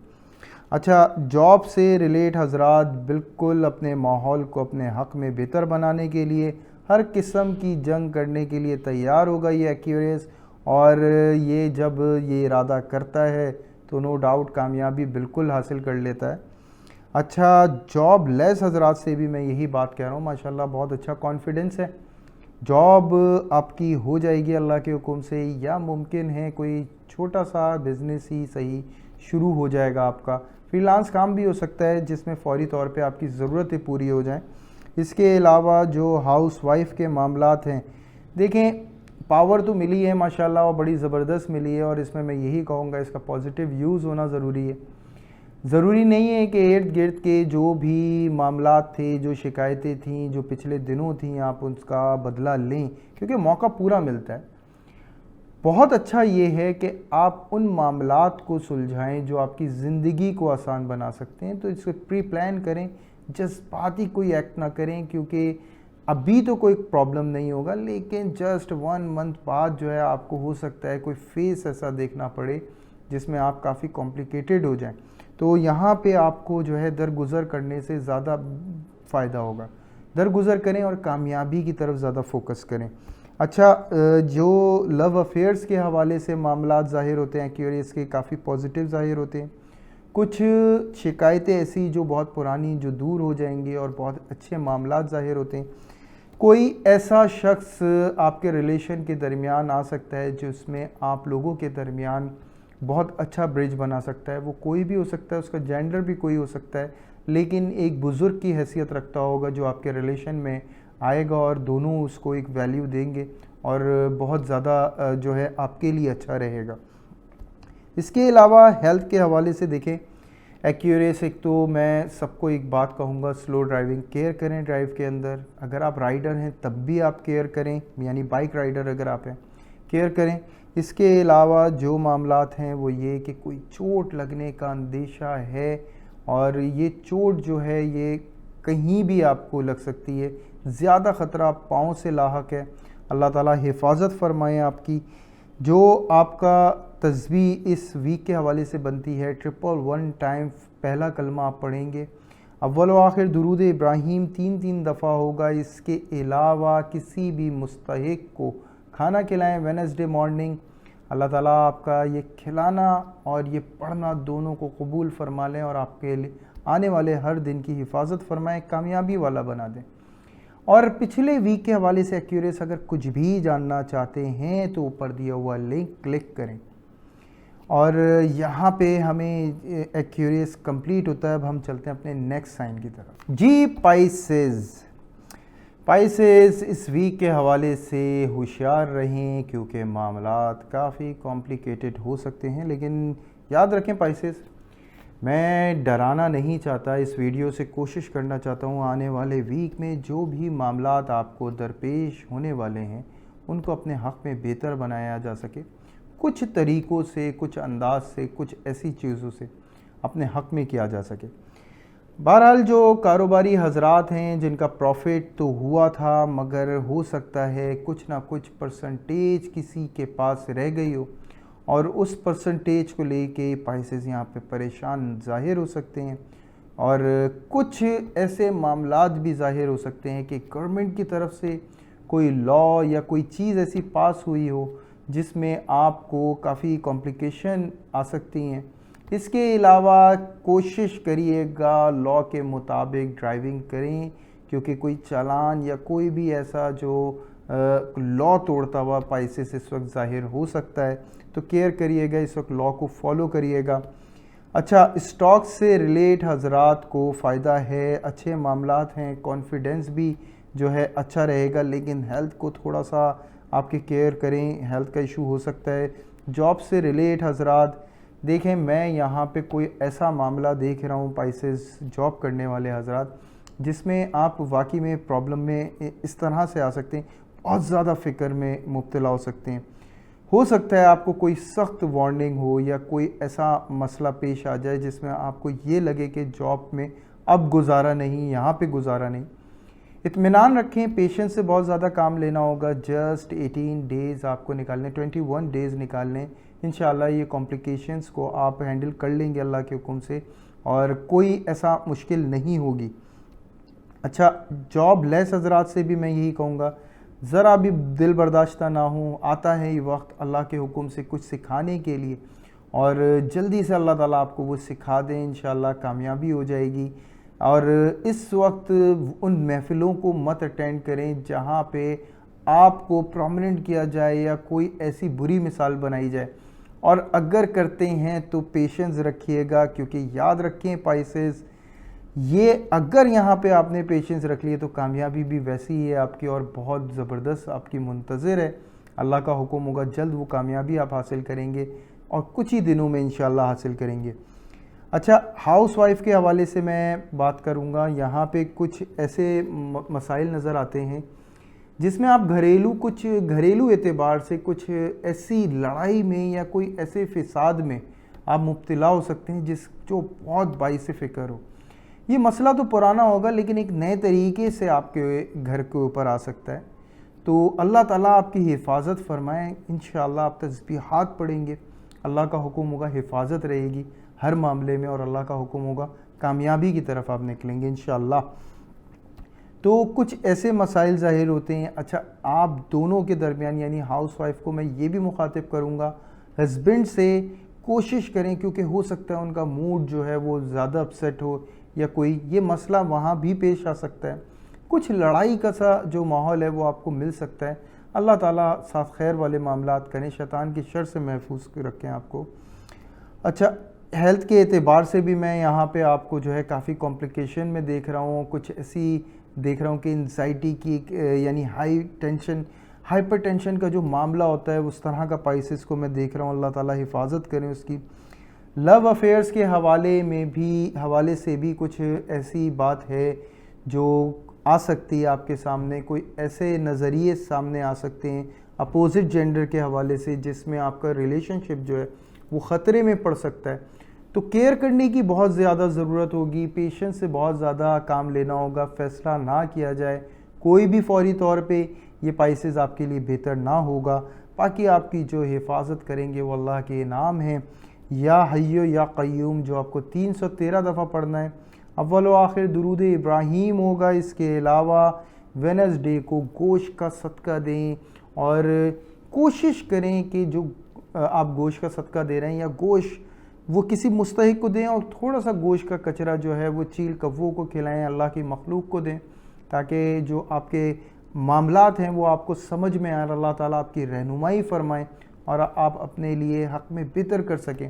اچھا, جاب سے ریلیٹ حضرات بالکل اپنے ماحول کو اپنے حق میں بہتر بنانے کے لیے ہر قسم کی جنگ کرنے کے لیے تیار ہوگا یہ ایکیوریس. اور یہ جب یہ ارادہ کرتا ہے تو نو ڈاؤٹ کامیابی بالکل حاصل کر لیتا ہے. اچھا, جاب لیس حضرات سے بھی میں یہی بات کہہ رہا ہوں, ماشاءاللہ بہت اچھا کانفیڈنس ہے, جاب آپ کی ہو جائے گی اللہ کے حکم سے. یا ممکن ہے کوئی چھوٹا سا بزنس ہی صحیح شروع ہو جائے گا آپ کا, فری لانس کام بھی ہو سکتا ہے جس میں فوری طور پہ آپ کی ضرورتیں پوری ہو جائیں. اس کے علاوہ جو ہاؤس وائف کے معاملات ہیں, دیکھیں پاور تو ملی ہے ماشاءاللہ اور بڑی زبردست ملی ہے, اور اس میں یہی کہوں گا اس کا پازیٹیو یوز ہونا ضروری ہے. ضروری نہیں ہے کہ ارد گرد کے جو بھی معاملات تھے, جو شکایتیں تھیں, جو پچھلے دنوں تھیں, آپ اس کا بدلہ لیں کیونکہ موقع پورا ملتا ہے. بہت اچھا یہ ہے کہ آپ ان معاملات کو سلجھائیں جو آپ کی زندگی کو آسان بنا سکتے ہیں. تو اس کو پری پلان کریں, جذباتی کوئی ایکٹ نہ کریں کیونکہ ابھی تو کوئی پرابلم نہیں ہوگا, لیکن جسٹ 1 منتھ بعد جو ہے آپ کو ہو سکتا ہے کوئی فیس ایسا دیکھنا پڑے جس میں آپ کافی کمپلیکیٹڈ ہو جائیں. تو یہاں پہ آپ کو جو ہے درگزر کرنے سے زیادہ فائدہ ہوگا. درگزر کریں اور کامیابی کی طرف زیادہ فوکس کریں. اچھا, جو لو افیئرس کے حوالے سے معاملات ظاہر ہوتے ہیں ایکیوریس کے کافی پازیٹیو ظاہر ہوتے ہیں. کچھ شکایتیں ایسی جو بہت پرانی جو دور ہو جائیں گی اور بہت اچھے معاملات ظاہر ہوتے ہیں. کوئی ایسا شخص آپ کے ریلیشن کے درمیان آ سکتا ہے جس میں آپ لوگوں کے درمیان بہت اچھا برج بنا سکتا ہے. وہ کوئی بھی ہو سکتا ہے, اس کا جینڈر بھی کوئی ہو سکتا ہے, لیکن ایک بزرگ کی حیثیت رکھتا ہوگا جو آپ کے ریلیشن میں آئے گا اور دونوں اس کو ایک ویلیو دیں گے اور بہت زیادہ جو ہے آپ کے لیے اچھا رہے گا. اس کے علاوہ ہیلتھ کے حوالے سے دیکھیں ایکیوریس, ایک تو میں سب کو ایک بات کہوں گا, سلو ڈرائیونگ کیئر کریں ڈرائیو کے اندر. اگر آپ رائیڈر ہیں تب بھی آپ کیئر کریں, یعنی بائک رائیڈر اگر آپ ہیں کیئر کریں. اس کے علاوہ جو معاملات ہیں وہ یہ کہ کوئی چوٹ لگنے کا اندیشہ ہے اور یہ چوٹ جو ہے یہ کہیں بھی آپ کو لگ سکتی ہے, زیادہ خطرہ پاؤں سے لاحق ہے. اللہ تعالیٰ حفاظت فرمائیں آپ کی. جو آپ کا تسبیح اس ویک کے حوالے سے بنتی ہے 111 ٹائم پہلا کلمہ آپ پڑھیں گے. اول و آخر درود ابراہیم 3 دفعہ ہوگا. اس کے علاوہ کسی بھی مستحق کو کھانا کھلائیں وینسڈے مارننگ. اللہ تعالیٰ آپ کا یہ کھلانا اور یہ پڑھنا دونوں کو قبول فرما لیں اور آپ کے آنے والے ہر دن کی حفاظت فرمائیں, کامیابی والا بنا دیں. اور پچھلے ویک کے حوالے سے ایکیوریس اگر کچھ بھی جاننا چاہتے ہیں تو اوپر دیا ہوا لنک کلک کریں. اور یہاں پہ ہمیں ایکیوریس کمپلیٹ ہوتا ہے. اب ہم چلتے ہیں اپنے نیکسٹ سائن کی طرف. جی پائسز اس ویک کے حوالے سے ہوشیار رہیں کیونکہ معاملات کافی کمپلیکیٹڈ ہو سکتے ہیں, لیکن یاد رکھیں پائسز میں ڈرانا نہیں چاہتا، اس ویڈیو سے کوشش کرنا چاہتا ہوں آنے والے ویک میں جو بھی معاملات آپ کو درپیش ہونے والے ہیں ان کو اپنے حق میں بہتر بنایا جا سکے، کچھ طریقوں سے، کچھ انداز سے، کچھ ایسی چیزوں سے اپنے حق میں کیا جا سکے۔ بہرحال جو کاروباری حضرات ہیں جن کا پروفٹ تو ہوا تھا، مگر ہو سکتا ہے کچھ نہ کچھ پرسنٹیج کسی کے پاس رہ گئی ہو اور اس پرسنٹیج کو لے کے پرائسز یہاں پہ پریشان ظاہر ہو سکتے ہیں، اور کچھ ایسے معاملات بھی ظاہر ہو سکتے ہیں کہ گورنمنٹ کی طرف سے کوئی لا یا کوئی چیز ایسی پاس ہوئی ہو جس میں آپ کو کافی کمپلیکیشن آ سکتی ہیں۔ اس کے علاوہ کوشش کریے گا لا کے مطابق ڈرائیونگ کریں، کیونکہ کوئی چالان یا کوئی بھی ایسا جو لا توڑتا ہوا پرائسز اس وقت ظاہر ہو سکتا ہے، تو کیئر کریے گا، اس وقت لا کو فالو کریے گا۔ اچھا، اسٹاک سے ریلیٹ حضرات کو فائدہ ہے، اچھے معاملات ہیں، کانفیڈنس بھی جو ہے اچھا رہے گا، لیکن ہیلتھ کو تھوڑا سا آپ کی کیئر کریں، ہیلتھ کا ایشو ہو سکتا ہے۔ جاب سے ریلیٹ حضرات دیکھیں، میں یہاں پہ کوئی ایسا معاملہ دیکھ رہا ہوں پرائسز جاب کرنے والے حضرات جس میں آپ واقعی میں پرابلم میں اس طرح سے آ سکتے ہیں، بہت زیادہ فکر میں مبتلا ہو سکتے ہیں۔ ہو سکتا ہے آپ کو کوئی سخت وارننگ ہو یا کوئی ایسا مسئلہ پیش آ جائے جس میں آپ کو یہ لگے کہ جاب میں اب گزارا نہیں، یہاں پہ گزارا نہیں۔ اطمینان رکھیں، پیشنس سے بہت زیادہ کام لینا ہوگا، جسٹ 18 ڈیز آپ کو نکالنے، 21 ڈیز نکالنے، انشاءاللہ یہ کمپلیکیشنز کو آپ ہینڈل کر لیں گے اللہ کے حکم سے، اور کوئی ایسا مشکل نہیں ہوگی۔ اچھا، جاب لیس حضرات سے بھی میں یہی کہوں گا، ذرا بھی دل برداشتہ نہ ہوں، آتا ہے یہ وقت اللہ کے حکم سے کچھ سکھانے کے لیے، اور جلدی سے اللہ تعالیٰ آپ کو وہ سکھا دیں، انشاءاللہ کامیابی ہو جائے گی۔ اور اس وقت ان محفلوں کو مت اٹینڈ کریں جہاں پہ آپ کو پرومیننٹ کیا جائے یا کوئی ایسی بری مثال بنائی جائے، اور اگر کرتے ہیں تو پیشنس رکھیے گا، کیونکہ یاد رکھیں پرائسز یہ اگر یہاں پہ آپ نے پیشنس رکھ لیے تو کامیابی بھی ویسی ہی ہے آپ کی، اور بہت زبردست آپ کی منتظر ہے۔ اللہ کا حکم ہوگا جلد وہ کامیابی آپ حاصل کریں گے، اور کچھ ہی دنوں میں انشاءاللہ حاصل کریں گے۔ اچھا، ہاؤس وائف کے حوالے سے میں بات کروں گا، یہاں پہ کچھ ایسے مسائل نظر آتے ہیں جس میں آپ گھریلو اعتبار سے کچھ ایسی لڑائی میں یا کوئی ایسے فساد میں آپ مبتلا ہو سکتے ہیں جو بہت باعث فکر ہو۔ یہ مسئلہ تو پرانا ہوگا لیکن ایک نئے طریقے سے آپ کے گھر کے اوپر آ سکتا ہے، تو اللہ تعالیٰ آپ کی حفاظت فرمائیں، انشاءاللہ آپ تسبیحات پڑھیں گے، اللہ کا حکم ہوگا حفاظت رہے گی ہر معاملے میں، اور اللہ کا حکم ہوگا کامیابی کی طرف آپ نکلیں گے انشاءاللہ۔ تو کچھ ایسے مسائل ظاہر ہوتے ہیں۔ اچھا، آپ دونوں کے درمیان یعنی ہاؤس وائف کو میں یہ بھی مخاطب کروں گا، ہسبینڈ سے کوشش کریں، کیونکہ ہو سکتا ہے ان کا موڈ جو ہے وہ زیادہ اپسیٹ ہو یا کوئی یہ مسئلہ وہاں بھی پیش آ سکتا ہے، کچھ لڑائی کا سا جو ماحول ہے وہ آپ کو مل سکتا ہے۔ اللہ تعالیٰ ساتھ خیر والے معاملات کریں، شیطان کی شر سے محفوظ رکھیں آپ کو۔ اچھا، ہیلتھ کے اعتبار سے بھی میں یہاں پہ آپ کو جو ہے کافی کمپلیکیشن میں دیکھ رہا ہوں، کچھ ایسی دیکھ رہا ہوں کہ انزائٹی کی یعنی ہائپر ٹینشن کا جو معاملہ ہوتا ہے اس طرح کا پرائسز کو میں دیکھ رہا ہوں، اللہ تعالیٰ حفاظت کریں اس کی۔ لو افیئرس کے حوالے سے بھی کچھ ایسی بات ہے جو آ سکتی ہے آپ کے سامنے، کوئی ایسے نظریے سامنے آ سکتے ہیں اپوزٹ جینڈر کے حوالے سے جس میں آپ کا ریلیشن شپ جو ہے وہ خطرے میں پڑ سکتا ہے، تو کیئر کرنے کی بہت زیادہ ضرورت ہوگی، پیشنس سے بہت زیادہ کام لینا ہوگا، فیصلہ نہ کیا جائے کوئی بھی فوری طور پہ، یہ پرائسز آپ کے لیے بہتر نہ ہوگا۔ باقی آپ کی جو حفاظت کریں گے وہ اللہ کے انعام ہیں، یا حیو یا قیوم جو آپ کو 313 دفعہ پڑھنا ہے، اول و آخر درود ابراہیم ہوگا۔ اس کے علاوہ وینسڈے کو گوشت کا صدقہ دیں، اور کوشش کریں کہ جو آپ گوشت کا صدقہ دے رہے ہیں یا گوشت وہ کسی مستحق کو دیں، اور تھوڑا سا گوشت کا کچرا جو ہے وہ چیل کووں کو کھلائیں، اللہ کی مخلوق کو دیں، تاکہ جو آپ کے معاملات ہیں وہ آپ کو سمجھ میں آئیں، اللہ تعالیٰ آپ کی رہنمائی فرمائیں اور آپ اپنے لیے حق میں بہتر کر سکیں۔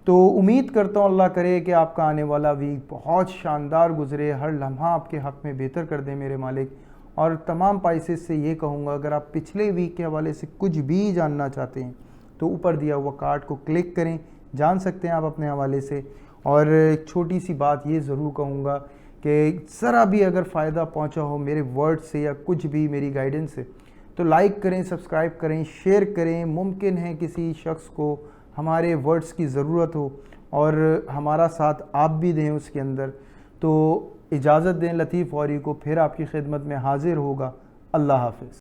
تو امید کرتا ہوں اللہ کرے کہ آپ کا آنے والا ویک بہت شاندار گزرے، ہر لمحہ آپ کے حق میں بہتر کر دیں میرے مالک۔ اور تمام پرائسز سے یہ کہوں گا، اگر آپ پچھلے ویک کے حوالے سے کچھ بھی جاننا چاہتے ہیں تو اوپر دیا ہوا کارڈ کو کلک کریں، جان سکتے ہیں آپ اپنے حوالے سے۔ اور ایک چھوٹی سی بات یہ ضرور کہوں گا کہ ذرا بھی اگر فائدہ پہنچا ہو میرے ورڈ سے یا کچھ بھی میری گائیڈنس سے تو لائک کریں، سبسکرائب کریں، شیئر کریں. ممکن ہے کسی شخص کو ہمارے ورڈز کی ضرورت ہو اور ہمارا ساتھ آپ بھی دیں اس کے اندر. تو اجازت دیں، لطیف غوری کو پھر آپ کی خدمت میں حاضر ہوگا. اللہ حافظ.